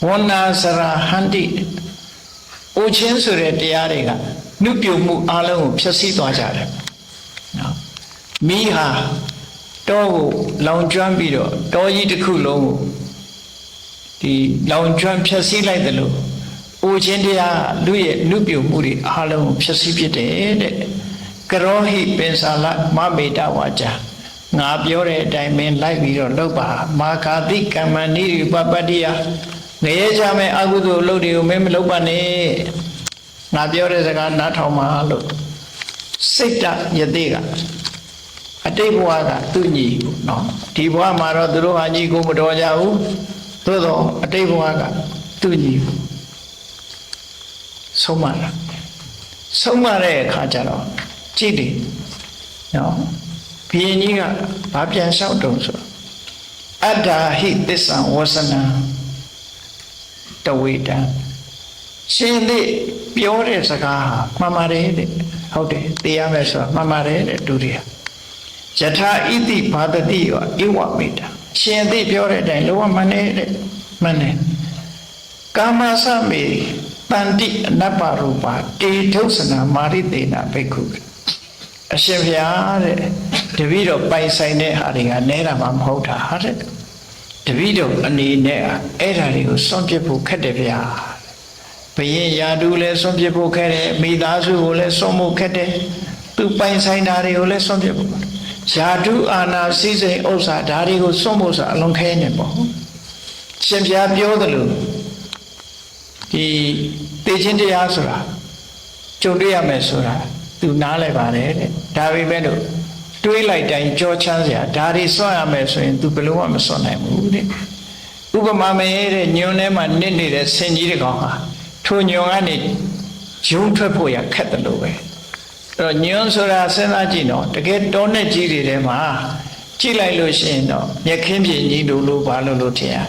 ဝဏ္ဏစရဟန္တိအိုခြင်းဆိုတဲ့တရားတွေကနှုတ်ပြုမှုအားလုံးကိုဖျက်ဆီးသွားကြတယ်နော်မိဟာတောကိုလောင်ကျွမ်းပြီးတော့တောကြီးတစ်ခုလုံးကိုဒီလောင်ကျွမ်းဖျက်ဆီးလိုက်တယ်လို့အိုခြင်းတရားလူရဲ့နှုတ်ပြုမှုတွေအားလုံးကိုဖျက်ဆီးဖြစ်တယ်တဲ့ကရောဟိပင်စာလမမေတ္တဝါကြငါပြောတဲ့အတိုင်းမင်းလိုက်ပြီးတော့လုပ်ပါမာကာတိကမ္မဏိရိပပတ္တိယငရဲကြမဲ့အကုသိုလ်လုပ်တွေကိုမင်းမလုပ်ပါနဲ့ငါပြောတဲ့စကားနားထောင်ပါလို့စိတ်တယတိကအတိတ်ဘဝကသူ့ညီနော်ဒီဘဝမှာတော့သူတို့ဟာညီကိုမတော်ကြဘူးသို့တော့အတိတ်ဘဝကသူ့ညီဆုံးမတာဆုံးမတဲ့အခါကျတော့ကြည့်တယ်နော်ဘုရင်ကြီးကဘာပြန်လျှောက်တုံးဆိုအတ္တာဟိသစ္ဆံဝဆနံတဝေတံရှင်သိပြောတဲ့စကားဟာမှန်ပါတယ်တဲ့ဟုတ်တယ်သိရမယ်ဆိုတာမှန်ပါတယ်တဲ့ဒုတိယယထာဣတိဘာတတိယောဧဝမေတ္တာရှင်သိပြောတဲ့အတိုင်းလောကမှန်တယ်တဲ့မှန်တယ်ကာမသမေတန္တိအနပ္ပရူပတေထုဆနာမာရိတေနဘိက္ခုအရှင်ဘုရားတဲ့တပည့်တော်ပိုင်ဆိုင်တဲ့ဟာတွေကနဲတာမှမဟုတ်တာဟာတဲ့တပည့်တော်အနေနဲ့အဲ့ဓာတွေကိုစွန့်ပစ်ဖို့ခက်တယ်ဗျာဘယင်ယာတုလည်းစွန့်ပစ်ဖို့ခက်တယ်မိသားစုကိုလည်းစွန့်ဖို့ခက်တယ်သူပိုင်ဆိုင်တာတွေကိုလည်းစွန့်ပစ်ဖို့ယာတုအာနာစိစိန်ဥစ္စာဓာတွေကိုစွန့်ဖို့ဆိုအလွန်ခဲနေပေါ့ရှင်ဘုရားပြောတယ်လို့ဒီသိချင်းတရားဆိုတာကြုံတွေ့ရမယ်ဆိုတာသူနားလဲပါတယ်တဲ့ဒါပေမဲ့လို့တွေးလိုက်တိုင်းကြောချမ်းစရာဒါတွေစွန့်ရမယ်ဆိုရင်သူဘယ်လို့မှမစွန့်နိုင်ဘူးတဲ့ဥပမာမဲတဲ့ညွန်းထဲမှာနစ်နေတဲ့ဆင်ကြီးတစ်ကောင်ဟာထိုညွန်းကနေရုံးထွက်ဖို့ရခက်တယ်လို့ပဲအဲ့တော့ညွန်းဆိုတာစဉ်းစားကြည့်တော့တကယ်တောနဲ့ကြီးတွေထဲမှာကြည့်လိုက်လို့ရှိရင်တော့မြက်ခင်းပြင်ကြီးလို့ဘာလို့ထင်ရတယ်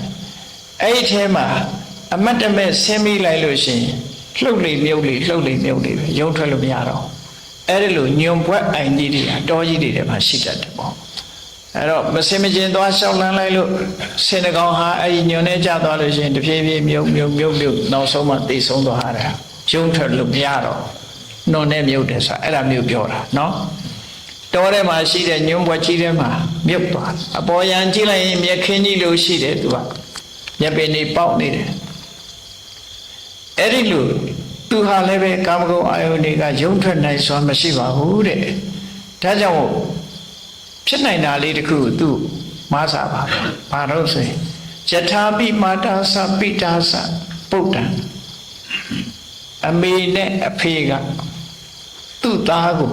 အဲ့ဒီထဲမှာအမတ်တမဲ့ဆင်းမိလိုက်လို့ရှိရင်လှုပ်လေမြုပ်လေလှုပ်လေမြုပ်လေပဲရုံးထွက်လို့မရတော့အဲ့ဒီလိုညွန်ဘွက်အိုင်ကြီးတွေတောကြီးတွေထဲမှာရှိတတ်တယ်ပေါ့အဲ့တော့မစင်မကျင်သွားရှောက်လန်းလိုက်လို့ဆင်တကောင်ဟာအဲ့ဒီညွန်နဲ့ကျသွားလို့ရှိရင်တဖြည်းဖြည်းမြုပ်နောက်ဆုံးမှသိဆုံးသွားတာရုံးထွက်လို့မရတော့နှုံနဲ့မြုပ်တယ်ဆိုတာအဲ့ဒါမျိုးပြောတာနော် တော်ထဲမှာရှိတဲ့ညွန့်ဘွက်ကြီးထဲမှာမြုပ်သွားအပေါ်ယံကြည့်လိုက်ရင်မြက်ခင်းကြီးလိုရှိတယ်သူကမြက်ပင်နေပေါက်နေတယ်အဲ့ဒီလိုသူဟာလည်းပဲကာမဂုဏ်အာယုန်တွေကယုံထွက်နိုင်စွာမရှိပါဘူးတဲ့ဒါကြောင့်ဖြစ်နိုင်တာလေးတခုသူမာစာပါဘာလို့ဆိုရင်ယထာပိမာတာသပိတာသပုဒ္ဒံအမေနဲ့အဖေကသူ့သားကို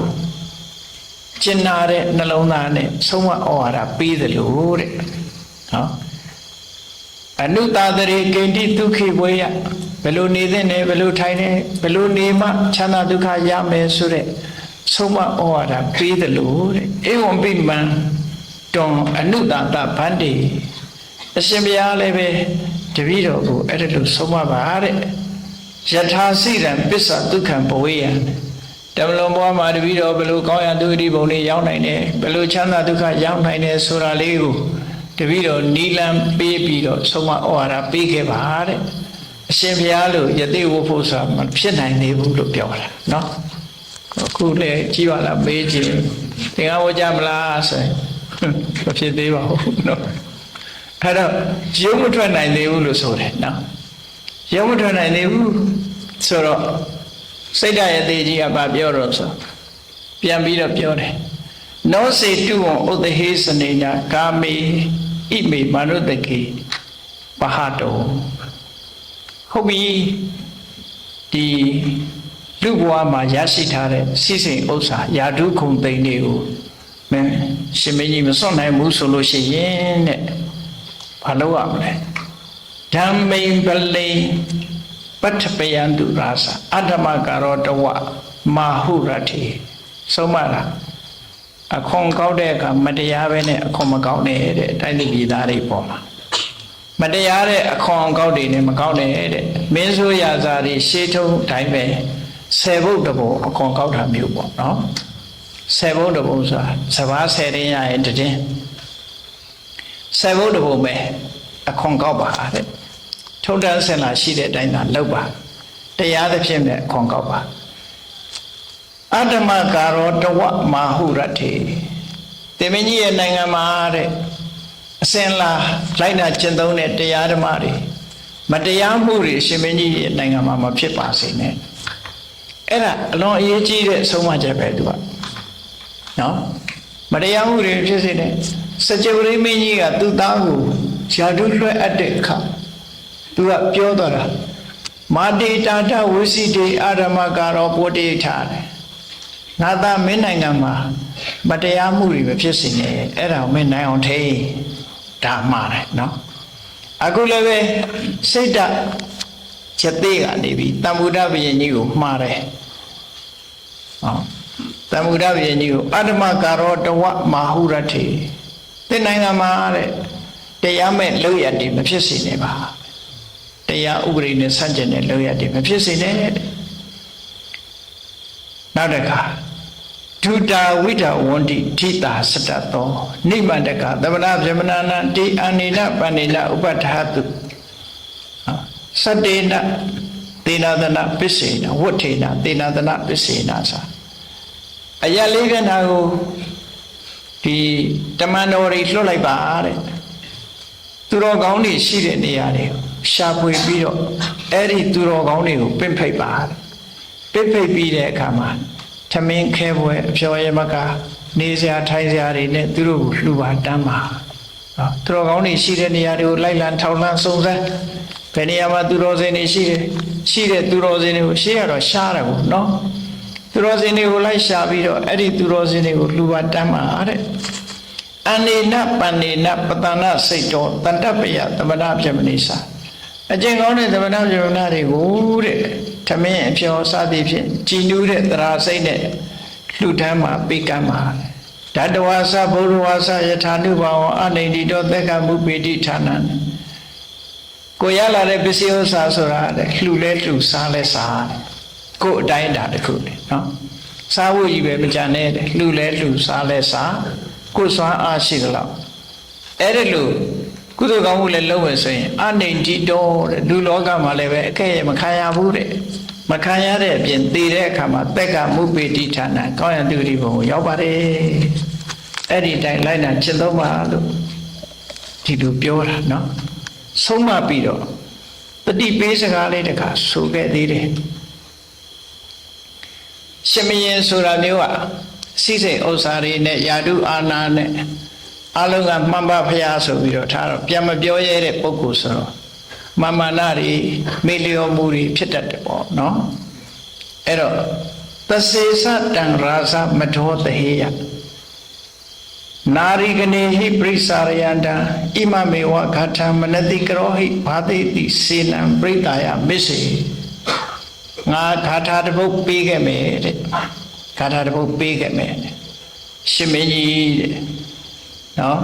ကျင်နာတဲ့နှလုံးသားနဲ့ဆုံးမဩဝါဒပေးတယ်လို့တဲ့နော်အနုတာတရေကိန္တိဒုက္ခိဝေယဘယ်လိုနေသင့်တယ်ဘယ်လိုထိုင်တယ်ဘယ်လိုနေမှချမ်းသာဒုက္ခရမယ်ဆိုတဲ့ဆုံးမဩဝါဒပေးတယ်လို့တဲ့ဧဝံပိမံတွန်အနုတတဗန္တိအရှင်ဘုရားလည်းပဲတပည့်တော်ကိုအဲ့ဒါလို့ဆုံးမပါတဲ့ယထာစိရံပစ္စဒုက္ခံဘဝေယံတမလွန်ဘဝမှာတပည့်တော်ဘယ်လိုကောင်းရသူအတိဘုံလေးရောက်နိုင်တယ်ဘယ်လိုချမ်းသာဒုက္ခရောက်နိုင်တယ်ဆိုတာလေးကိုတပည့်တော်နီလံပေးပြီးတော့ဆုံးမဩဝါဒပေးခဲ့ပါတဲ့အရှင်ဘုရားလို့ယသိဝဖို့ဆိုတာမဖြစ်နိုင်သေးဘူးလို့ပြောတာနော်အခုလေကြည့်ပါလားမေးကြည့်သင်္ကန်းဝကြမလားဆိုရင်မဖြစ်သေးပါဘူးနော်အဲ့တော့ရုပ်မထွက်နိုင်သေးဘူးလို့ဆိုတယ်နော်ရုပ်မထွက်နိုင်သေးဘူးဆိုတော့စိတ်ဓာတ်ရဲ့သေးကြီးကဘာပြောတော့ဆိုပြန်ပြီးတော့ပြောတယ်နောစေတုဝံဥဒဟေစနေနာကာမေဣမေမာနုတကေပဟတောဟုတ်ပြီဒီလူဘဝမှာရရှိထားတဲ့စိစိမ်ဥစ္စာယာဓုခုံသိမ့်တွေကိုမင်းရှင်မင်းကြီးမစွန့်နိုင်ဘူးဆိုလို့ရှိရင်တဲ့ဘာလုပ်ရမလဲဓမ္မိန်ပလိပဋ္ဌပယံတုရာသအတ္တမကာရောတဝမာဟုရတိဆုံးမလားအခွန်ကောက်တဲ့အခါမတရားပဲနဲ့အခွန်မကောက်နဲ့တဲ့တိုင်းပြည်သားတွေပေါ်မှာမတရားတဲ့အခွန်ကောက်တွေနဲ့မကောက်နဲ့တဲ့မင်းဆိုရာဇာတွေရှေးထုံးတိုင်းပဲ10ဘုတ်တဘုံအခွန်ကောက်တာမျိုးပေါ့နော်10ဘုတ်တဘုံဆိုတာစဘာ10တင်းရရင်တည်း10ဘုတ်တဘုံပဲအခွန်ကောက်ပါတဲ့ထုံတန်းစင်လာရှိတဲ့အတိုင်းသာလုပ်ပါတရားသဖြင့်ပဲအခွန်ကောက်ပါအတ္တမကာရောတဝမာဟုရထေတေမင်းကြီးရဲ့နိုင်ငံမှာတဲ့အစင်လာလိုက်တာကျင့်သုံးတဲ့တရားဓမ္မတွေမတရားမှုတွေရှင်မင်းကြီးရဲ့နိုင်ငံမှာမဖြစ်ပါစေနဲ့အဲ့ဒါအလွန်အရေးကြီးတဲ့အဆုံးအမချက်ပဲသူကနော်မတရားမှုတွေဖြစ်စေတဲ့စကြဝဠာမင်းကြီးကသူ့သားကိုယာဓုလွှဲအပ်တဲ့အခါသူကပြောတော့တာမာတိတာတဝိစီတေအာရမကာရောပုတိထာငါသားမင်းနိုင်ငံမှာမတရားမှုတွေမဖြစ်စေနဲ့အဲ့ဒါကိုမင်းနိုင်အောင်ထိန်းဒါမှားတယ်နော်အခုလည်းပဲစိတ်ဓာတ်ချက်သေးကနေပြီးတမ္ဗုဒ္ဓဘုရင်ကြီးကိုမှားတယ်ဟောတမ္ဗုဒ္ဓဘုရင်ကြီးကိုအတ္တမကာရောတဝမာဟုရထေသင်နိုင်ငံမှာတဲ့တရားမဲ့လောက်ရည်မဖြစ်စေနဲ့ပါတရားဥပဒေနဲ့ဆန့်ကျင်တဲ့လောက်ရည်မဖြစ်စေနဲ့နောက်တစ်ခါဒုတာဝိဒဝန္တိထိတာစတတောနိမတကသမဏဗြဟ္မဏနာတိအနိနပဏိနဥပဋ္ဌာတုစတေနသေနာသနပစ္စေနဝဋ္ဌေနသေနာသနပစ္စေနသာအရာလေးကနာကိုဒီတမန်တော်တွေလွှတ်လိုက်ပါတဲ့သူတော်ကောင်းတွေရှိတဲ့နေရာတွေကိုရှာဖွေပြီးတော့အဲ့ဒီသူတော်ကောင်းတွေကိုပင့်ဖိတ်ပါပင့်ဖိတ်ပြီးတဲ့အခါမှာသမင်းခဲပွဲအဖျော်ရမကနေစရာထိုင်စရာတွေနဲ့သူတို့ကိုလှူပါတမ်းပါသူတော်ကောင်းတွေရှိတဲ့နေရာတွေကိုလိုက်လံထောက်လန်းစုံစမ်းဘယ်နေရာမှာသူတော်စင်တွေရှိတဲ့သူတော်စင်တွေကိုရှေ့ရတော့ရှားတယ်ပေါ့နော်သူတော်စင်တွေကိုလိုက်ရှာပြီးတော့အဲ့ဒီသူတော်စင်တွေကိုလှူပါတမ်းပါတဲ့အနိနပဏိနပတနာစိတ်တော်တန်တပယသမဏပြမနိစာအကျင့်ကောင်းတဲ့သမဏပြမနာတွေကိုတဲ့သမင်းအဖျော်စသည်ဖြင့်ကြည်နူးတဲ့သရာစိတ်နဲ့လှူဒန်းမှာပိကံမှာဓတဝါစဘုရဝါစယထာနုဘာဝအနိတိတောသက္ကမုပိတိဌာနံကိုရလာတဲ့ပစ္စည်းဥစ္စာဆိုတာတဲ့လှူလဲလှူစားလဲစားကိုယ်အတိုင်းတာတစ်ခုလေနော်စားဖို့ကြီးပဲမကြံနဲ့တဲ့လှူလဲလှူစားလဲစားကိုယ်စွမ်းအားရှိသလောက်အဲ့ဒါလို့ကုသိုလ်ကောင်းမှုလည်းလုပ်မယ်ဆိုရင်အနိတိတောတဲ့လူလောကမှာလည်းပဲအခက်ရမခံရဘူးတဲ့ မခံရတဲ့အပြင်တည်တဲ့အခါမှာတက်ကမုပိဋိဌာနကောင်းရတုတိဘုံကိုရောက်ပါတယ်အဲ့ဒီတိုင်းလိုက်နာကျင့်သုံးပါလို့ဒီလိုပြောတာနော်ဆုံးမပြီးတော့တတိပေးစကားလေးတခါဆိုခဲ့သေးတယ်ရှင်မင်းဆိုတာမျိုးကစိစိတ်ဥစ္စာတွေနဲ့ယာတုအာနာနဲ့အလုံးကမှန်ပါဖျားဆိုပြီးတော့ထားတော့ပြန်မပြောရတဲ့ပုဂ္ဂိုလ်ဆိုတော့မာမနာတွေမေလျော်မှုတွေဖြစ်တတ်တယ်ပေါ့နော်အဲ့တော့သစေသတံရာဇမထောတဟေယနာရိကနေဟိပရိစာရယန္တံဣမမေဝဂါထမနတိကရောဟိဘာတိတိစေနံပရိတာယမစ္စေငါဂါထာတစ်ပုဒ်ပေးခဲ့မယ်တဲ့ဂါထာတစ်ပုဒ်ပေးခဲ့မယ်ရှင်မင်းကြီးတဲ့နော်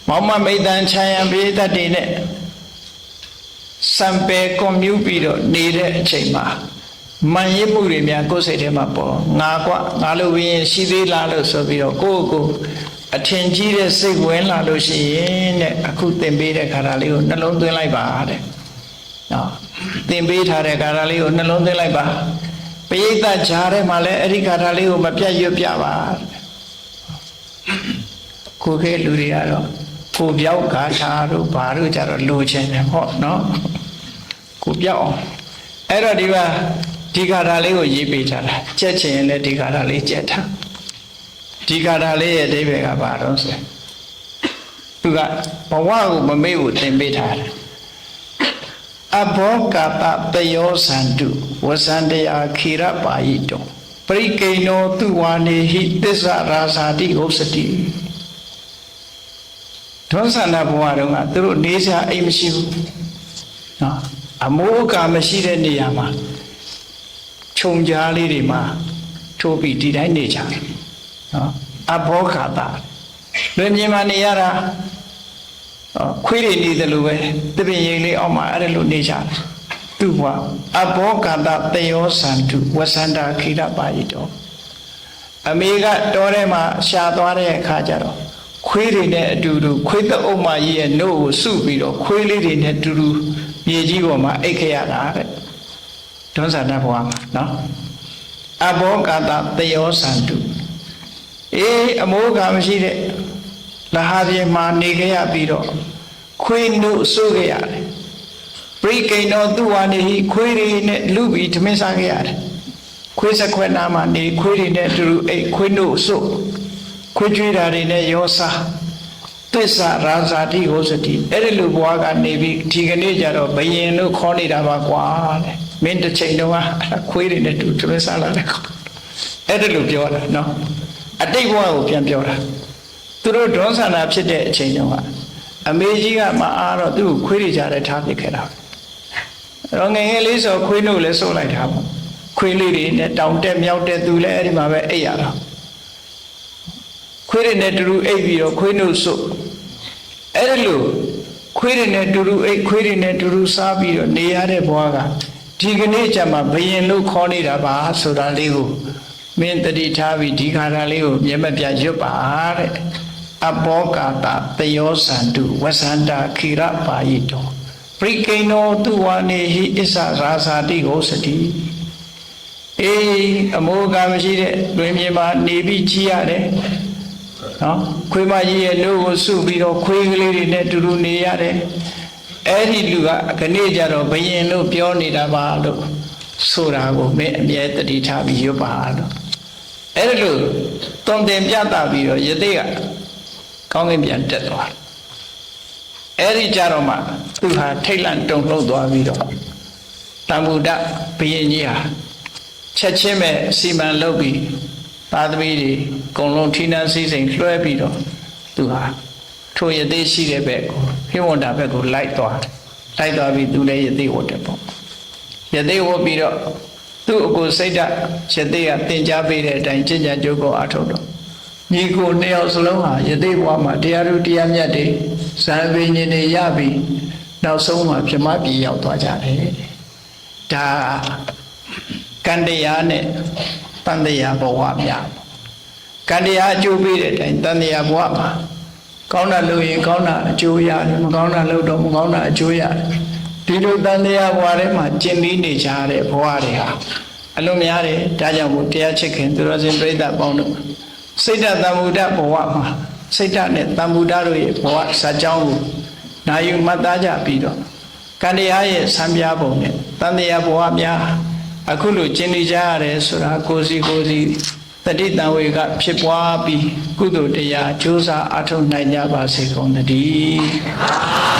မောင်မမိတ်တန်ချာယံပိတတ်တွေနဲ့စံပယ်ကွန်မြူပြီးတော့နေတဲ့အချိန်မှာမှန်ရစ်မှုတွေများကိုယ်စိတ်ထဲမှာပေါ်ငါကွငါလိုရင်ရှိသေးလားလို့ဆိုပြီးတော့ကိုယ့်ကိုယ်အထင်ကြီးတဲ့စိတ်ဝင်လာလို့ရှိရင်တဲ့အခုသင်ပေးတဲ့ခါတာလေးကိုနှလုံးသွင်းလိုက်ပါတဲ့နော်သင်ပေးထားတဲ့ခါတာလေးကိုနှလုံးသွင်းလိုက်ပါပရိသတ်ကြားထဲမှာလည်းအဲ့ဒီခါတာလေးကိုမပြတ်ရွတ်ပြပါကိုယ်ခဲလူတွေကတော့ကိုပြောက်ဂါထာတို့ဘာတို့ကြတော့လိုချင်တယ်ဟောနော်ကိုပြောက်အောင်အဲ့တော့ဒီဂါထာလေးကိုရေးပေးထားတာကြက်ချင်ရင်လည်းဒီဂါထာလေးကြက်ထားဒီဂါထာလေးရဲ့အဓိပ္ပာယ်ကဘာတော့ဆိုသူကဘဝကိုမမေ့ဘူးသင်ပေးထားတယ်အဘောကပတယောသန္တုဝဇန္တယာခိရပါယိတောပရိကိဏောသူဝါနေဟိသစ္စာရာဇာတိဥစ္စတိဒေါသနာဘဝတုန်းကသူတို့နေစရာအိမ်မရှိဘူးနော်အမိုးအကာမရှိတဲ့နေရာမှာခြုံကြားလေးတွေမှာထိုးပြီးဒီတိုင်းနေကြတယ်နော်အဘောခါတာလွင်ပြင်မှာနေရတာခွေးတွေနေတယ်လို့ပဲတပင်ရိပ်လေးအောက်မှာအဲ့လိုနေကြတယ်သူ့ဘဝအဘောကတတယောသန္တုဝဇန္တာခိရပါယိတောအမေကတောထဲမှာရှာသွားတဲ့အခါကျတော့ခွေးတွေနဲ့အတူတူခွေးတအုပ်မကြီးရဲ့နှုတ်ကိုစုပြီးတော့ခွေးလေးတွေနဲ့တူတူမြေကြီးပေါ်မှာအိတ်ခဲ့ရတာတဲ့ဒွန်းဆန္ဒဘဝမှာနော်အဘောကတတယောသန္တုအမိုးကမရှိတဲ့လဟာပြေမှာနေခဲ့ရပြီးတော့ခွေးနှုတ်စုခဲ့ရတယ်ပရိကိဏောသူဝါနေဟိခွေးတွေနဲ့လူပြီးထမင်းစားခဲ့ရတယ်ခွေးစခွက်နာမှာနေခွေးတွေနဲ့တူတူအိတ်ခွေးနှုတ်စုခွေးကြွေးတာတွေနဲ့ရောစားသစ္စာရာဇာတိဟောစတိအဲ့ဒီလိုဘဝကနေပြီးဒီကနေ့ကျတော့ဘယင်လို့ခေါ်နေတာပါကွာတဲ့မင်းတစ်ချိန်တော့ခွေးတွေနဲ့တူထမင်းစားလာတယ်အဲ့ဒီလိုပြောတာနော်အတိတ်ဘဝကိုပြန်ပြောတာသူတို့ဒေါသနာဖြစ်တဲ့အချိန်တုန်းကအမေကြီးကမအားတော့သူ့ကိုခွေးတွေကြားထဲထားပစ်ခဲ့တာအဲ့တော့ငယ်ငယ်လေးဆိုခွေးနှုတ်လည်းစိုးလိုက်တာပေါ့ခွေးလေးတွေနဲ့တောင်တက်မြောက်တက်သူလည်းအဲ့ဒီမှာပဲအိပ်ရတာခွေးတွေနဲ့တူတူအိပ်ပြီးတော့ခွေးနှုတ်စုအဲ့ဒီလိုခွေးတွေနဲ့တူတူအိပ်ခွေးတွေနဲ့တူတူစားပြီးတော့နေရတဲ့ဘဝကဒီကနေ့ကျမှဘယင်လို့ခေါ်နေတာပါဆိုတာလေးကိုမင်းတတိထားပြီးဒီခါတာလေးကိုမျက်မပြရွတ်ပါတဲ့အဘောကာတတယောသန္တုဝဇန္တာခိရပါယိတောပရိကိဏောသူဝါနေဟိအစ္ဆရာဇာတိဟောစတိအမိုးကမရှိတဲ့တွင်မြေမှာနေပြီးကြည်ရတယ်နော်ခွေးမကြီးရဲ့နှုတ်ကိုစုပြီးတော့ခွေးကလေးတွေနဲ့တူတူနေရတယ်အဲ့ဒီလူကခဏကြတော့ဘယင်လို့ပြောနေတာပါလို့ဆိုတာကိုမင်းအမြဲတတိထားပြီးရွတ်ပါလို့အဲ့ဒီလိုတုံတင်ပြတာပြီးတော့ယသိကကောင်းကင်ပြန်တက်သွားတယ်အဲ့ဒီကြတော့မှသူဟာထိတ်လန့်တုန်လှုပ်သွားပြီးတော့တမ္ဗုဒ္ဓဘယင်ကြီးဟာချက်ချင်းပဲစီမံလုပ်ပြီးသာသမီတွေအကုန်လုံးထိနှံစည်းစိမ်လွှဲပြီးတော့သူဟာထိုယသိရှိတဲ့ဘက်ကိုဟိဝန္တာဘက်ကိုလိုက်သွားပြီးသူလည်းယသိဝတ်တယ်ပေါ့ယသိဝတ်ပြီးတော့သူ့အကိုစိတ်ဓာတ်ယသိကသင်ကြားပေးတဲ့အတိုင်းကျင့်ကြံကြိုးကိုအားထုတ်တော့ညီကိုနှစ်ယောက်စလုံးဟာယသိဘဝမှာတရားဓုတရားမြတ်တွေဇာပင်ရှင်တွေရပြီးနောက်ဆုံးမှာပြမပြေရောက်သွားကြတယ်ဒါကံတရားနဲ့တန်တရားဘဝများကံတရားအကျိုးပေးတဲ့အတိုင်းတန်တရားဘဝမှာကောင်းတာလုပ်ရင်ကောင်းတာအကျိုးရတယ်မကောင်းတာလုပ်တော့မကောင်းတာအကျိုးရတယ် ဒီလိုတန်တရားဘဝထဲမှာကျင့်ပြီးနေကြတဲ့ဘဝတွေဟာအလုံးများတယ်ဒါကြောင့်မို့တရားချစ်ခင်သူတော်စင်ပြိဿပေါင်းတို့စိတ်ဓာတ်တမ္မုဒ္ဒဘဝမှာစိတ်ဓာတ်နဲ့တမ္မုဒ္ဒတို့ရဲ့ဘဝဇာကြောင်းကိုနာယူမှတ်သားကြပြီးတော့ကံတရားရဲ့ဆံပြားပုံနဲ့တန်တရားဘဝများအခုလိုကျင့်နေကြရတယ်ဆိုတာကိုစီတတိတံဝေကဖြစ်ပွားပြီးကုသိုလ်တရားကြိုးစားအထောက်နိုင်ကြပါစေကုန်သတည်း